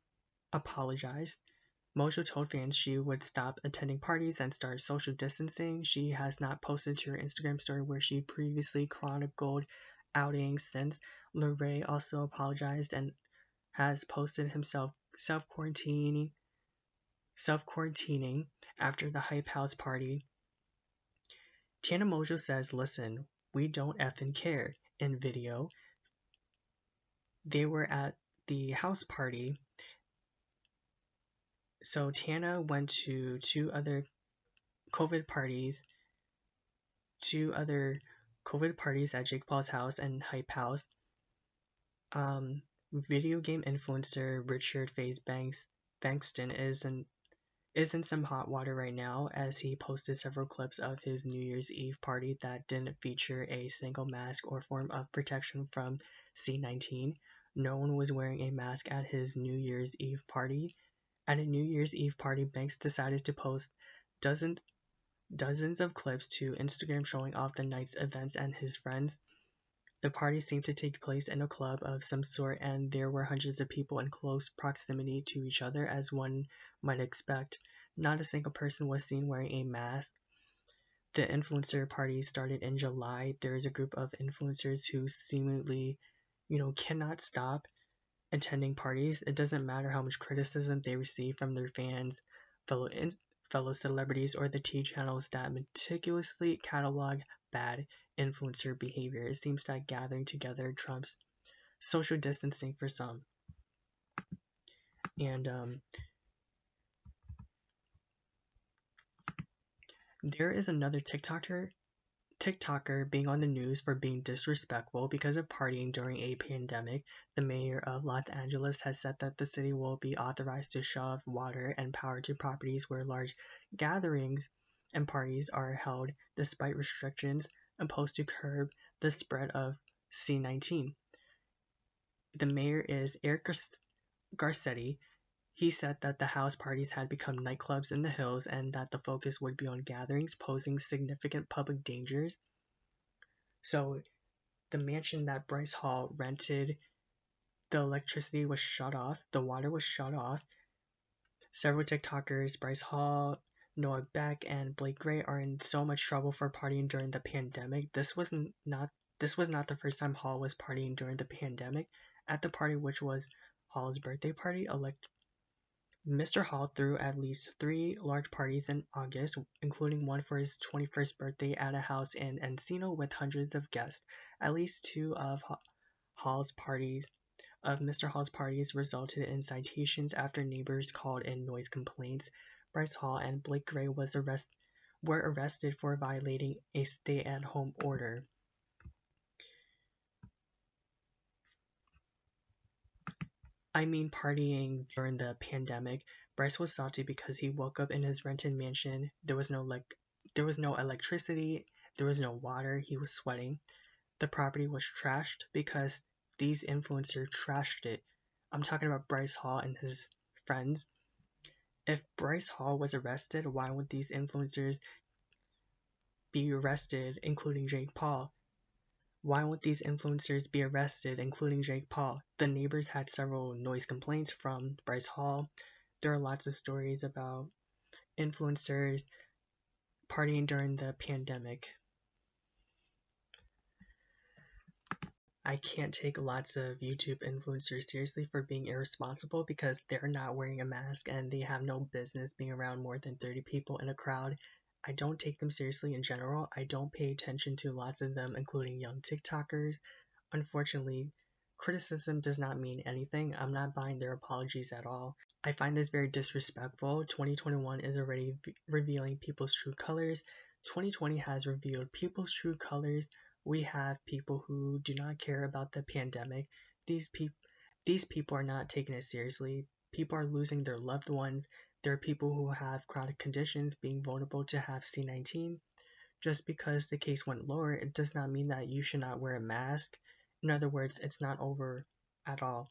Speaker 1: apologized. Mojo told fans she would stop attending parties and start social distancing. She has not posted to her Instagram story where she previously chronicled outings since. LeRae also apologized and has posted himself self-quarantining after the Hype House party. Tana Mojo says, listen, we don't effing care. In video, they were at the house party. So Tana went to two other COVID parties at Jake Paul's house and Hype House. Video game influencer Richard Faze Bankston is in some hot water right now, as he posted several clips of his New Year's Eve party that didn't feature a single mask or form of protection from C-19. No one was wearing a mask at his New Year's Eve party. At a New Year's Eve party, Banks decided to post dozens of clips to Instagram showing off the night's events and his friends. The party seemed to take place in a club of some sort, and there were hundreds of people in close proximity to each other, as one might expect. Not a single person was seen wearing a mask. The influencer party started in July. There is a group of influencers who seemingly, cannot stop attending parties. It doesn't matter how much criticism they receive from their fans, fellow celebrities, or the T channels that meticulously catalog bad influencer behavior. It seems that gathering together trumps social distancing for some. And there is another TikToker being on the news for being disrespectful because of partying during a pandemic. The mayor of Los Angeles has said that the city will be authorized to shove water and power to properties where large gatherings and parties are held despite restrictions imposed to curb the spread of C-19. The mayor is Eric Garcetti. He said that the house parties had become nightclubs in the hills and that the focus would be on gatherings posing significant public dangers. So the mansion that Bryce Hall rented, the electricity was shut off, the water was shut off. Several TikTokers, Bryce Hall, Noah Beck, and Blake Gray, are in so much trouble for partying during the pandemic. This was not the first time Hall was partying during the pandemic. At the party, which was Hall's birthday party, Mr. Hall threw at least 3 large parties in August, including one for his 21st birthday at a house in Encino with hundreds of guests. At least 2 of Mr. Hall's parties resulted in citations after neighbors called in noise complaints. Bryce Hall and Blake Gray were arrested for violating a stay-at-home order. I mean, partying during the pandemic. Bryce was salty because he woke up in his rented mansion. There was no There was no electricity, there was no water, he was sweating. The property was trashed because these influencers trashed it. I'm talking about Bryce Hall and his friends. If Bryce Hall was arrested, why would these influencers be arrested, including Jake Paul? Why won't these influencers be arrested, including Jake Paul? The neighbors had several noise complaints from Bryce Hall. There are lots of stories about influencers partying during the pandemic. I can't take lots of YouTube influencers seriously for being irresponsible because they're not wearing a mask and they have no business being around more than 30 people in a crowd. I don't take them seriously in general. I don't pay attention to lots of them, including young TikTokers. Unfortunately, criticism does not mean anything. I'm not buying their apologies at all. I find this very disrespectful. 2021 is already revealing people's true colors. 2020 has revealed people's true colors. We have people who do not care about the pandemic. These people are not taking it seriously. People are losing their loved ones. There are people who have chronic conditions being vulnerable to have C-19. Just because the case went lower, it does not mean that you should not wear a mask. In other words, it's not over at all.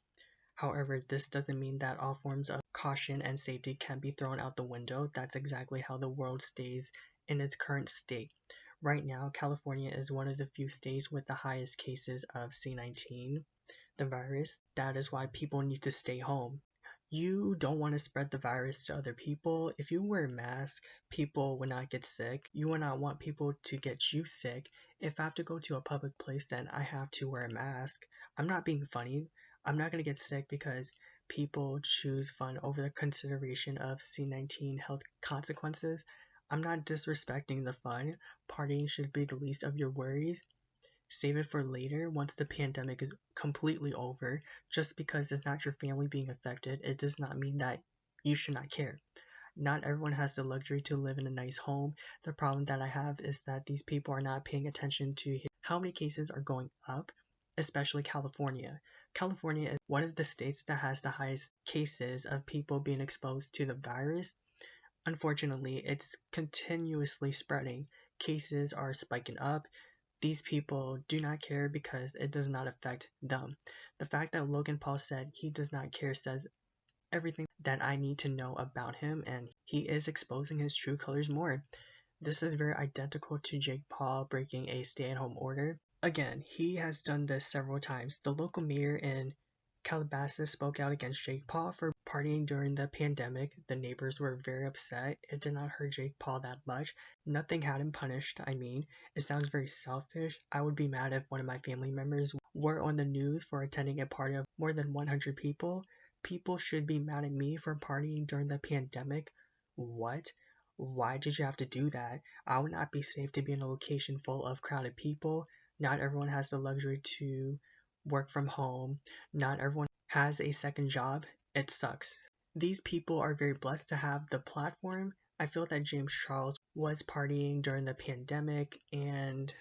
Speaker 1: However, this doesn't mean that all forms of caution and safety can be thrown out the window. That's exactly how the world stays in its current state. Right now, California is one of the few states with the highest cases of C-19, the virus. That is why people need to stay home. You don't want to spread the virus to other people. If you wear a mask, people will not get sick. You will not want people to get you sick. If I have to go to a public place, then I have to wear a mask. I'm not being funny. I'm not going to get sick because people choose fun over the consideration of C-19 health consequences. I'm not disrespecting the fun. Partying should be the least of your worries. Save it for later once the pandemic is completely over. Just because it's not your family being affected, it does not mean that you should not care. Not everyone has the luxury to live in a nice home. The problem that I have is that these people are not paying attention to how many cases are going up, especially California. California is one of the states that has the highest cases of people being exposed to the virus. Unfortunately, it's continuously spreading. Cases are spiking up. These people do not care because it does not affect them. The fact that Logan Paul said he does not care says everything that I need to know about him, and he is exposing his true colors more. This is very identical to Jake Paul breaking a stay-at-home order. Again, he has done this several times. The local mayor in Calabasas spoke out against Jake Paul for partying during the pandemic. The neighbors were very upset. It did not hurt Jake Paul that much. Nothing had him punished. I mean, it sounds very selfish. I would be mad if one of my family members were on the news for attending a party of more than 100 people. People should be mad at me for partying during the pandemic. What? Why did you have to do that? I would not be safe to be in a location full of crowded people. Not everyone has the luxury to work from home. Not everyone has a second job. It sucks. These people are very blessed to have the platform. I feel that James Charles was partying during the pandemic and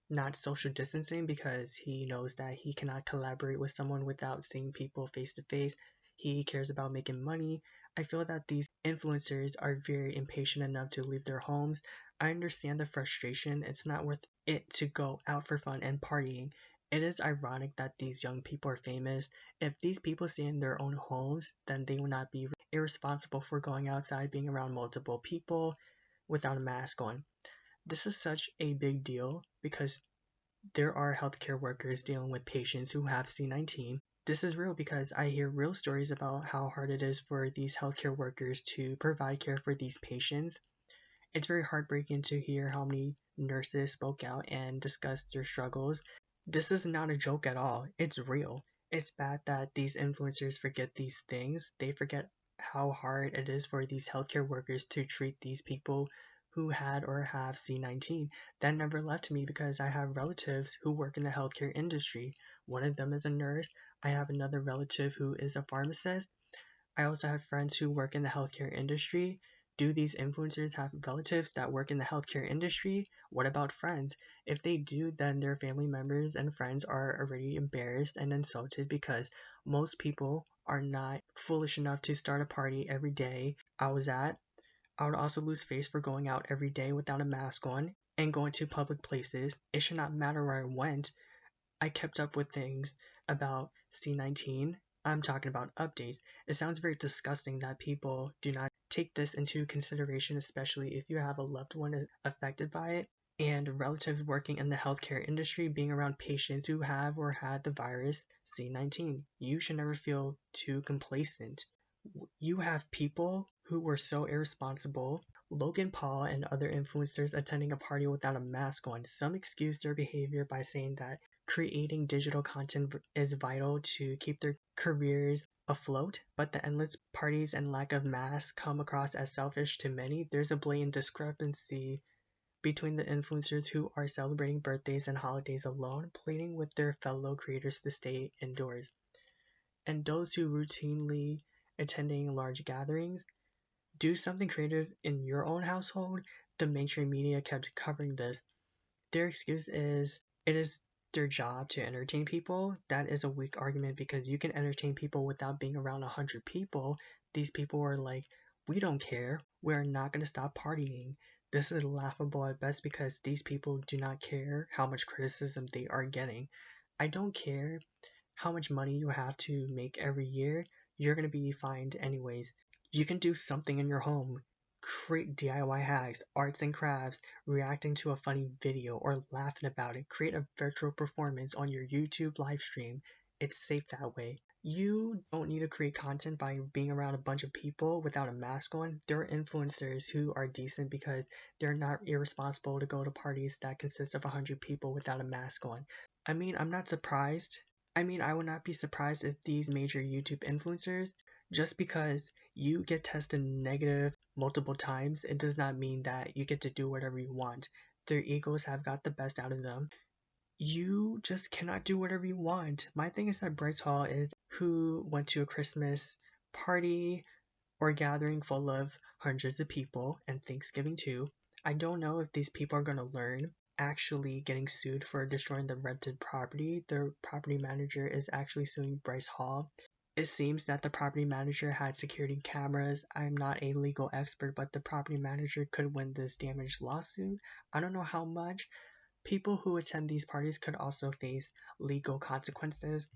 Speaker 1: not social distancing because he knows that he cannot collaborate with someone without seeing people face to face. He cares about making money. I feel that these influencers are very impatient enough to leave their homes. I understand the frustration. It's not worth it to go out for fun and partying. It is ironic that these young people are famous. If these people stay in their own homes, then they will not be irresponsible for going outside, being around multiple people without a mask on. This is such a big deal because there are healthcare workers dealing with patients who have C-19. This is real because I hear real stories about how hard it is for these healthcare workers to provide care for these patients. It's very heartbreaking to hear how many nurses spoke out and discussed their struggles. This is not a joke at all. It's real. It's bad that these influencers forget these things. They forget how hard it is for these healthcare workers to treat these people who had or have C-19. That never left me because I have relatives who work in the healthcare industry. One of them is a nurse. I have another relative who is a pharmacist. I also have friends who work in the healthcare industry. Do these influencers have relatives that work in the healthcare industry? What about friends? If they do, then their family members and friends are already embarrassed and insulted because most people are not foolish enough to start a party every day. I was at I would also lose face for going out every day without a mask on and going to public places. It should not matter where I went. I kept up with things about C-19. I'm talking about updates. It sounds very disgusting that people do not take this into consideration, especially if you have a loved one affected by it and relatives working in the healthcare industry being around patients who have or had the virus C-19. You should never feel too complacent. You have people who were so irresponsible. Logan Paul and other influencers attending a party without a mask on. Some excuse their behavior by saying that creating digital content is vital to keep their careers afloat, but the endless parties and lack of masks come across as selfish to many. There's a blatant discrepancy between the influencers who are celebrating birthdays and holidays alone, pleading with their fellow creators to stay indoors, and those who routinely attending large gatherings. Do something creative in your own household. The mainstream media kept covering this. Their excuse is it is their job to entertain people. That is a weak argument because you can entertain people without being around 100 people. These people are like, we don't care. We're not going to stop partying. This is laughable at best because these people do not care how much criticism they are getting. I don't care how much money you have to make every year. You're going to be fined anyways. You can do something in your home. Create DIY hacks, arts and crafts, reacting to a funny video or laughing about it. Create a virtual performance on your YouTube live stream. It's safe that way. You don't need to create content by being around a bunch of people without a mask on. There are influencers who are decent because they're not irresponsible to go to parties that consist of 100 people without a mask on. I'm not surprised. I would not be surprised if these major YouTube influencers, just because you get tested negative multiple times, it does not mean that you get to do whatever you want. Their egos have got the best out of them. You just cannot do whatever you want. My thing is that Bryce Hall is who went to a Christmas party or gathering full of hundreds of people, and Thanksgiving too. I don't know if these people are going to learn. Actually getting sued for destroying the rented property. The property manager is actually suing Bryce Hall. It seems that the property manager had security cameras. I'm not a legal expert, but the property manager could win this damage lawsuit. I don't know how much. People who attend these parties could also face legal consequences.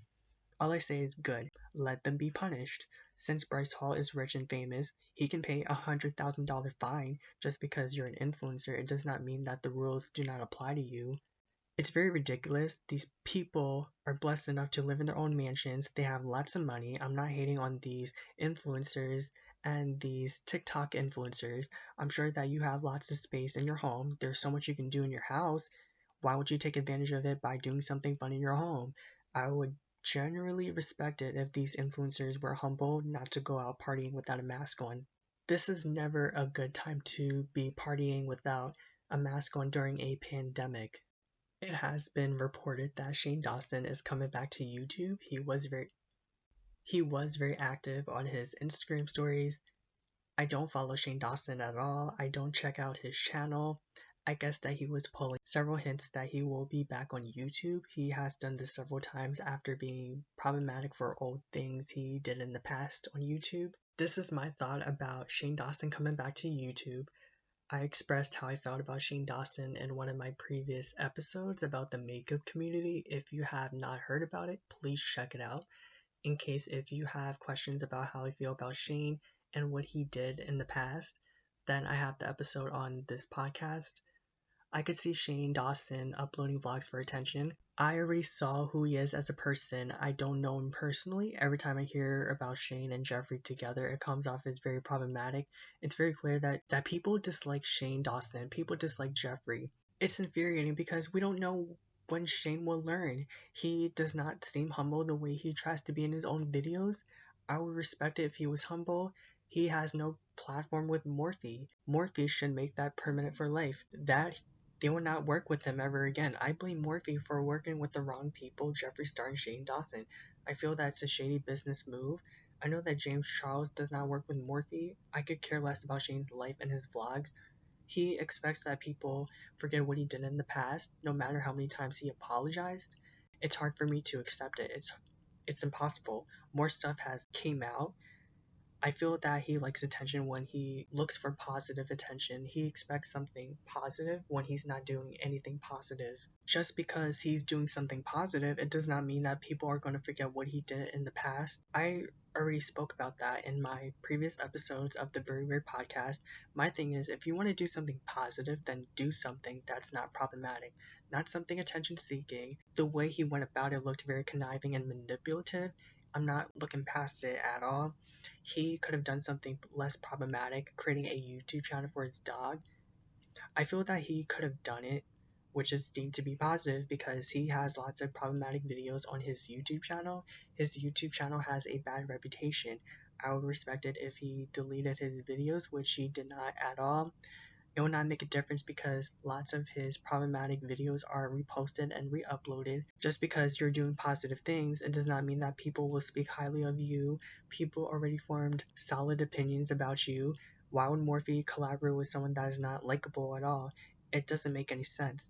Speaker 1: All I say is good. Let them be punished. Since Bryce Hall is rich and famous, he can pay a $100,000 fine. Just because you're an influencer, it does not mean that the rules do not apply to you. It's very ridiculous. These people are blessed enough to live in their own mansions. They have lots of money. I'm not hating on these influencers and these TikTok influencers. I'm sure that you have lots of space in your home. There's so much you can do in your house. Why would you take advantage of it by doing something fun in your home? I would generally respect it if these influencers were humble not to go out partying without a mask on. This is never a good time to be partying without a mask on during a pandemic. It has been reported that Shane Dawson is coming back to YouTube. He was very active on his Instagram stories. I don't follow Shane Dawson at all. I don't check out his channel. I guess that he was pulling several hints that he will be back on YouTube. He has done this several times after being problematic for old things he did in the past on YouTube. This is my thought about Shane Dawson coming back to YouTube. I expressed how I felt about Shane Dawson in one of my previous episodes about the makeup community. If you have not heard about it, please check it out. In case if you have questions about how I feel about Shane and what he did in the past, then I have the episode on this podcast. I could see Shane Dawson uploading vlogs for attention. I already saw who he is as a person. I don't know him personally. Every time I hear about Shane and Jeffree together, it comes off as very problematic. It's very clear that people dislike Shane Dawson. People dislike Jeffree. It's infuriating because we don't know when Shane will learn. He does not seem humble the way he tries to be in his own videos. I would respect it if he was humble. He has no platform with Morphe. Morphe should make that permanent for life. That they will not work with him ever again. I blame Morphe for working with the wrong people, Jeffree Star and Shane Dawson. I feel that's a shady business move. I know that James Charles does not work with Morphe. I could care less about Shane's life and his vlogs. He expects that people forget what he did in the past, no matter how many times he apologized. It's hard for me to accept it. It's impossible. More stuff has came out. I feel that he likes attention when he looks for positive attention. He expects something positive when he's not doing anything positive. Just because he's doing something positive, it does not mean that people are going to forget what he did in the past. I already spoke about that in my previous episodes of the Very Weird podcast. My thing is, if you want to do something positive, then do something that's not problematic, not something attention seeking. The way he went about it looked very conniving and manipulative. I'm not looking past it at all. He could have done something less problematic, creating a YouTube channel for his dog. I feel that he could have done it, which is deemed to be positive because he has lots of problematic videos on his YouTube channel. His YouTube channel has a bad reputation. I would respect it if he deleted his videos, which he did not at all. It will not make a difference because lots of his problematic videos are reposted and re-uploaded. Just because you're doing positive things, it does not mean that people will speak highly of you. People already formed solid opinions about you. Why would Morphe collaborate with someone that is not likable at all? It doesn't make any sense.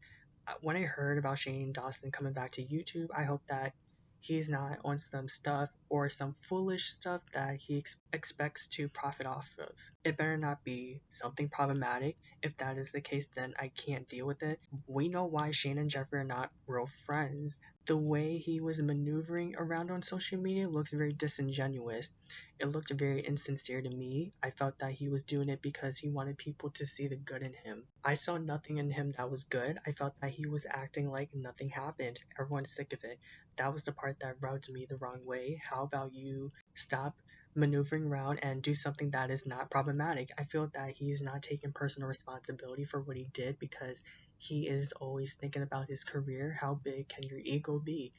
Speaker 1: When I heard about Shane Dawson coming back to YouTube, I hope that he's not on some stuff or some foolish stuff that he expects to profit off of. It better not be something problematic. If that is the case, then I can't deal with it. We know why Shane and Jeffree are not real friends. The way he was maneuvering around on social media looks very disingenuous. It looked very insincere to me. I felt that he was doing it because he wanted people to see the good in him. I saw nothing in him that was good. I felt that he was acting like nothing happened. Everyone's sick of it. That was the part that rubbed me the wrong way. How about you stop maneuvering around and do something that is not problematic? I feel that he's not taking personal responsibility for what he did because he is always thinking about his career. How big can your ego be?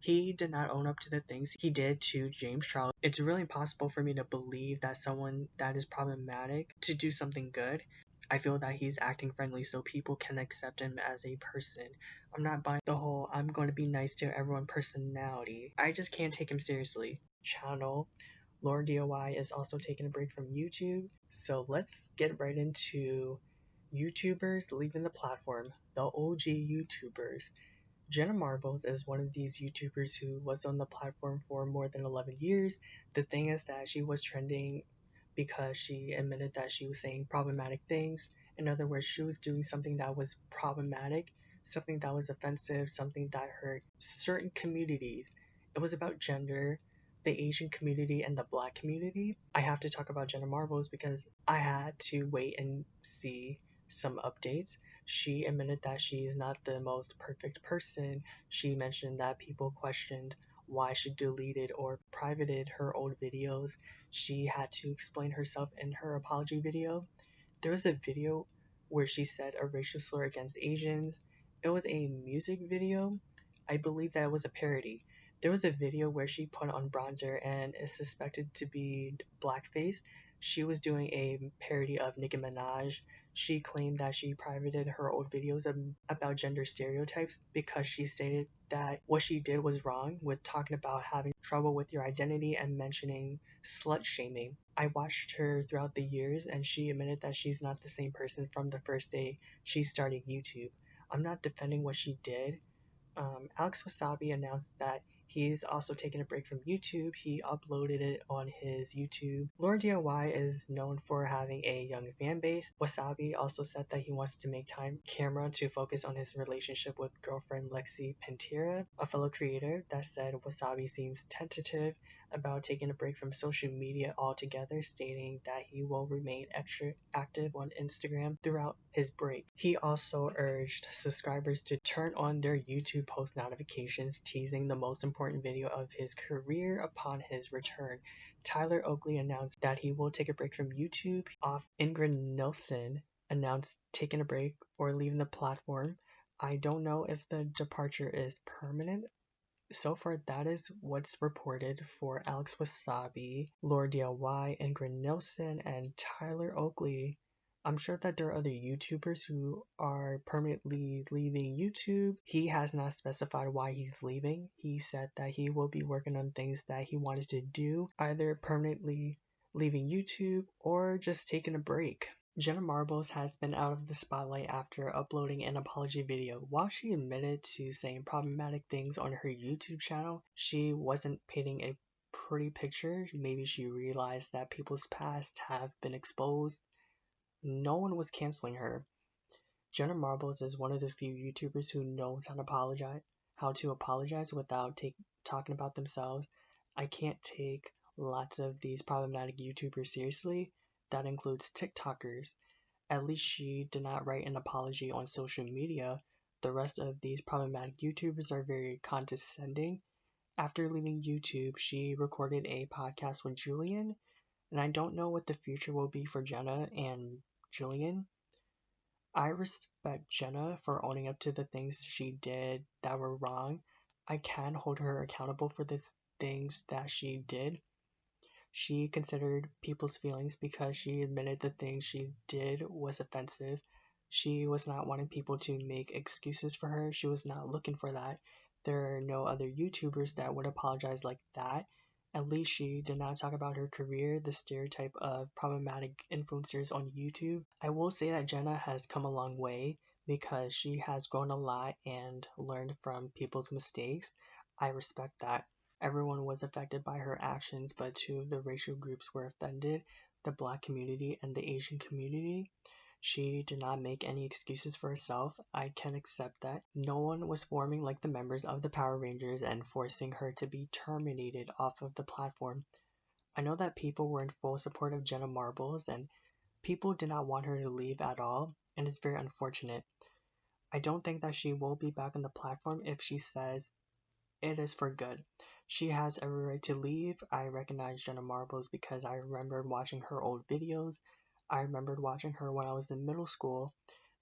Speaker 1: He did not own up to the things he did to James Charles. It's really impossible for me to believe that someone that is problematic to do something good. I feel that he's acting friendly so people can accept him as a person. I'm not buying the whole I'm going to be nice to everyone personality. I just can't take him seriously. Channel Lord DOI is also taking a break from YouTube. So let's get right into YouTubers leaving the platform, the OG YouTubers. Jenna Marbles is one of these YouTubers who was on the platform for more than 11 years. The thing is that she was trending because she admitted that she was saying problematic things. In other words, she was doing something that was problematic, something that was offensive, something that hurt certain communities. It was about gender, the Asian community, and the Black community. I have to talk about Jenna Marbles because I had to wait and see some updates. She admitted that she is not the most perfect person. She mentioned that people questioned why she deleted or privated her old videos. She had to explain herself in her apology video. There was a video where she said a racial slur against Asians. It was a music video. I believe that it was a parody. There was a video where she put on bronzer and is suspected to be blackface. She was doing a parody of Nicki Minaj. She claimed that she privated her old videos about gender stereotypes because she stated that what she did was wrong with talking about having trouble with your identity and mentioning slut shaming. I watched her throughout the years and she admitted that she's not the same person from the first day she started YouTube. I'm not defending what she did. Alex Wasabi announced that he's also taking a break from YouTube. He uploaded it on his YouTube. Lauren DIY is known for having a young fan base. Wasabi also said that he wants to make time camera to focus on his relationship with girlfriend Lexi Pentira, a fellow creator that said Wasabi seems tentative about taking a break from social media altogether, stating that he will remain extra active on Instagram throughout his break. He also urged subscribers to turn on their YouTube post notifications, teasing the most important video of his career upon his return. Tyler Oakley announced that he will take a break from YouTube. Ingrid Nilsson announced taking a break or leaving the platform. I don't know if the departure is permanent. So far, that is what's reported for Alex Wasabi, Lord DIY, Ingrid Nilsson, and Tyler Oakley. I'm sure that there are other YouTubers who are permanently leaving YouTube. He has not specified why he's leaving. He said that he will be working on things that he wanted to do, either permanently leaving YouTube or just taking a break. Jenna Marbles has been out of the spotlight after uploading an apology video. While she admitted to saying problematic things on her YouTube channel, she wasn't painting a pretty picture. Maybe she realized that people's past have been exposed. No one was canceling her. Jenna Marbles is one of the few YouTubers who knows how to apologize without talking about themselves. I can't take lots of these problematic YouTubers seriously. That includes TikTokers. At least she did not write an apology on social media. The rest of these problematic YouTubers are very condescending. After leaving YouTube, she recorded a podcast with Julian, and I don't know what the future will be for Jenna and Julian. I respect Jenna for owning up to the things she did that were wrong. I can hold her accountable for the things that she did. She considered people's feelings because she admitted the things she did was offensive. She was not wanting people to make excuses for her. She was not looking for that. There are no other YouTubers that would apologize like that. At least she did not talk about her career, the stereotype of problematic influencers on YouTube. I will say that Jenna has come a long way because she has grown a lot and learned from people's mistakes. I respect that. Everyone was affected by her actions, but two of the racial groups were offended, the Black community and the Asian community. She did not make any excuses for herself. I can accept that. No one was forming like the members of the Power Rangers and forcing her to be terminated off of the platform. I know that people were in full support of Jenna Marbles and people did not want her to leave at all, and it's very unfortunate. I don't think that she will be back on the platform if she says it is for good. She has every right to leave. I recognize Jenna Marbles because I remember watching her old videos. I remembered watching her when I was in middle school.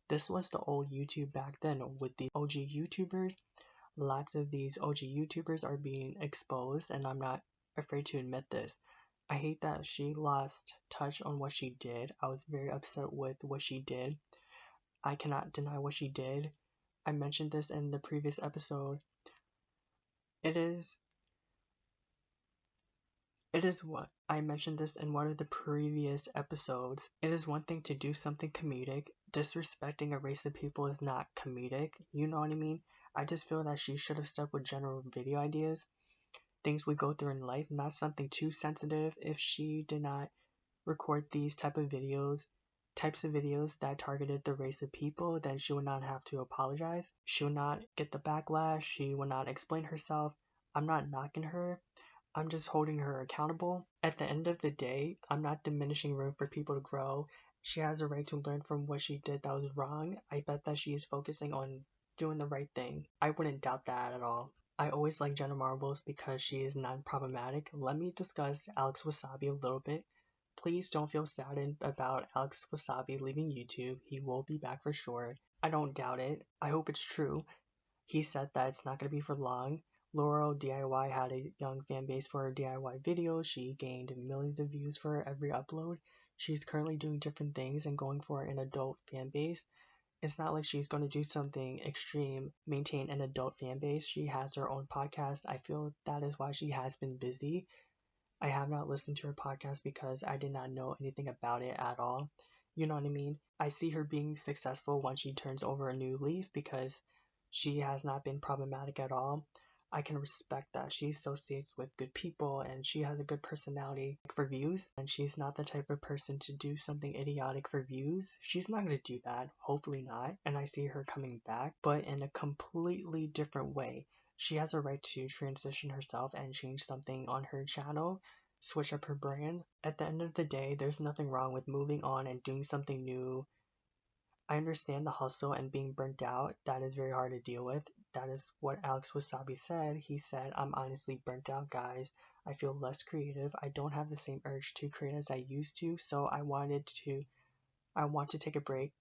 Speaker 1: This was the old YouTube back then with the OG YouTubers. Lots of these OG YouTubers are being exposed, and I'm not afraid to admit this. I hate that she lost touch on what she did. I was very upset with what she did. I cannot deny what she did. I mentioned this in the previous episode. It is what I mentioned this in one of the previous episodes. It is one thing to do something comedic. Disrespecting a race of people is not comedic. You know what I mean? I just feel that she should have stuck with general video ideas, things we go through in life, not something too sensitive. If she did not record these types of videos that targeted the race of people, then she would not have to apologize. She would not get the backlash. She would not explain herself. I'm not knocking her. I'm just holding her accountable. At the end of the day, I'm not diminishing room for people to grow. She has a right to learn from what she did that was wrong. I bet that she is focusing on doing the right thing. I wouldn't doubt that at all. I always like Jenna Marbles because she is non-problematic. Let me discuss Alex Wasabi a little bit. Please don't feel saddened about Alex Wasabi leaving YouTube. He will be back for sure. I don't doubt it. I hope it's true. He said that it's not going to be for long. Laurel DIY had a young fan base for her DIY videos. She gained millions of views for every upload. She's currently doing different things and going for an adult fan base. It's not like she's going to do something extreme, maintain an adult fan base. She has her own podcast. I feel that is why she has been busy. I have not listened to her podcast because I did not know anything about it at all. You know what I mean? I see her being successful once she turns over a new leaf because she has not been problematic at all. I can respect that. She associates with good people and she has a good personality for views, and she's not the type of person to do something idiotic for views. She's not going to do that. Hopefully not. And I see her coming back, but in a completely different way. She has a right to transition herself and change something on her channel, switch up her brand. At the end of the day, there's nothing wrong with moving on and doing something new. I understand the hustle and being burnt out. That is very hard to deal with. That is what Alex Wasabi said. He said, I'm honestly burnt out, guys. I feel less creative. I don't have the same urge to create as I used to, so I want to take a break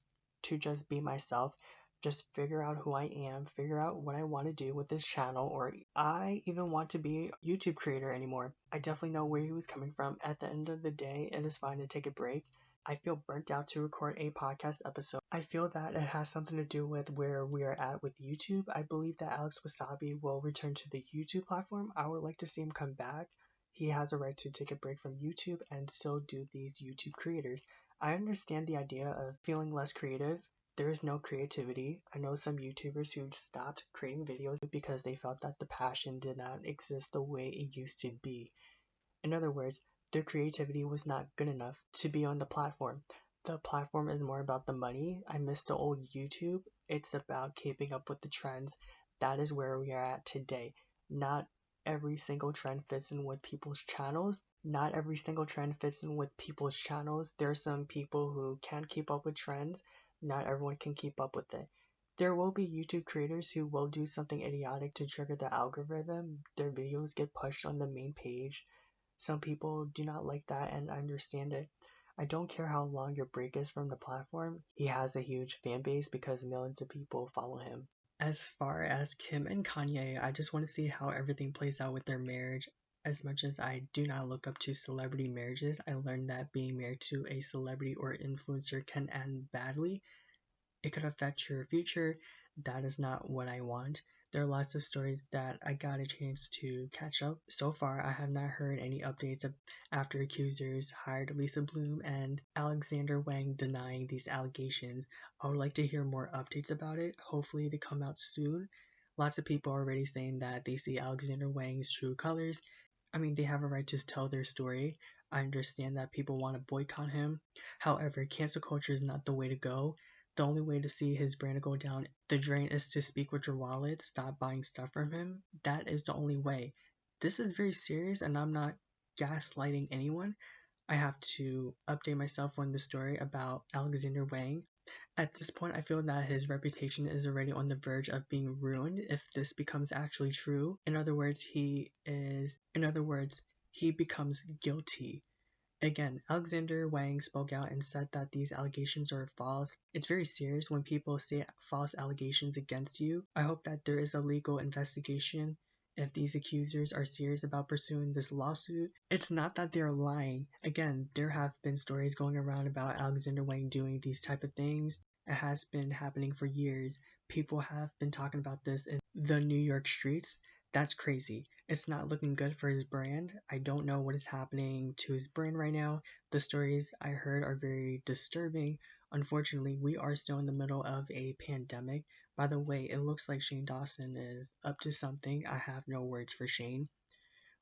Speaker 1: to just be myself, just figure out who I am, figure out what I want to do with this channel, or I even want to be a YouTube creator anymore. I definitely know where he was coming from. At the end of the day, it is fine to take a break. I feel burnt out to record a podcast episode. I feel that it has something to do with where we are at with YouTube. I believe that Alex Wasabi will return to the YouTube platform. I would like to see him come back. He has a right to take a break from YouTube and still do these YouTube creators. I understand the idea of feeling less creative. There is no creativity. I know some YouTubers who stopped creating videos because they felt that the passion did not exist the way it used to be. In other words, their creativity was not good enough to be on the platform. The platform is more about the money. I miss the old YouTube. It's about keeping up with the trends. That is where we are at today. Not every single trend fits in with people's channels. Not every single trend fits in with people's channels. There are some people who can't keep up with trends. Not everyone can keep up with it. There will be YouTube creators who will do something idiotic to trigger the algorithm. Their videos get pushed on the main page. Some people do not like that, and I understand it. I don't care how long your break is from the platform. He has a huge fan base because millions of people follow him. As far as Kim and Kanye, I just want to see how everything plays out with their marriage. As much as I do not look up to celebrity marriages, I learned that being married to a celebrity or influencer can end badly. It could affect your future. That is not what I want. There are lots of stories that I got a chance to catch up. So far, I have not heard any updates after accusers hired Lisa Bloom and Alexander Wang denying these allegations. I would like to hear more updates about it. Hopefully, they come out soon. Lots of people are already saying that they see Alexander Wang's true colors. I mean, they have a right to tell their story. I understand that people want to boycott him. However, cancel culture is not the way to go. The only way to see his brand go down the drain is to speak with your wallet, stop buying stuff from him. That is the only way. This is very serious, and I'm not gaslighting anyone. I have to update myself on the story about Alexander Wang. At this point, I feel that his reputation is already on the verge of being ruined if this becomes actually true. In other words, he becomes guilty. Again, Alexander Wang spoke out and said that these allegations are false. It's very serious when people say false allegations against you. I hope that there is a legal investigation if these accusers are serious about pursuing this lawsuit. It's not that they're lying. Again, there have been stories going around about Alexander Wang doing these type of things. It has been happening for years. People have been talking about this in the New York streets. That's crazy. It's not looking good for his brand. I don't know what is happening to his brand right now. The stories I heard are very disturbing. Unfortunately, we are still in the middle of a pandemic. By the way, it looks like Shane Dawson is up to something. I have no words for Shane.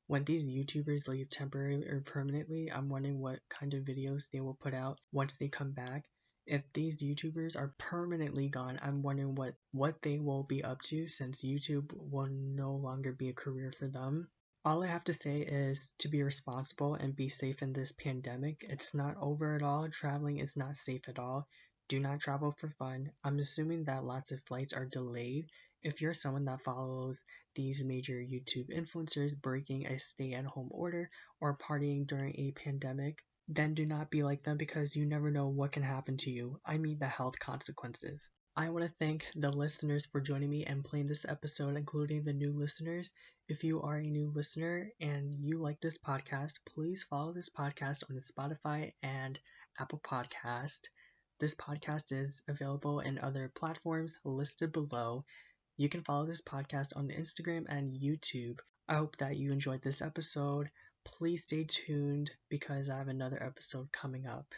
Speaker 1: When these YouTubers leave temporarily or permanently, I'm wondering what kind of videos they will put out once they come back. If these YouTubers are permanently gone, I'm wondering what they will be up to since YouTube will no longer be a career for them. All I have to say is to be responsible and be safe in this pandemic. It's not over at all. Traveling is not safe at all. Do not travel for fun. I'm assuming that lots of flights are delayed. If you're someone that follows these major YouTube influencers breaking a stay-at-home order or partying during a pandemic, then do not be like them because you never know what can happen to you. I mean the health consequences. I want to thank the listeners for joining me and playing this episode, including the new listeners. If you are a new listener and you like this podcast, please follow this podcast on Spotify and Apple Podcast. This podcast is available in other platforms listed below. You can follow this podcast on Instagram and YouTube. I hope that you enjoyed this episode. Please stay tuned because I have another episode coming up.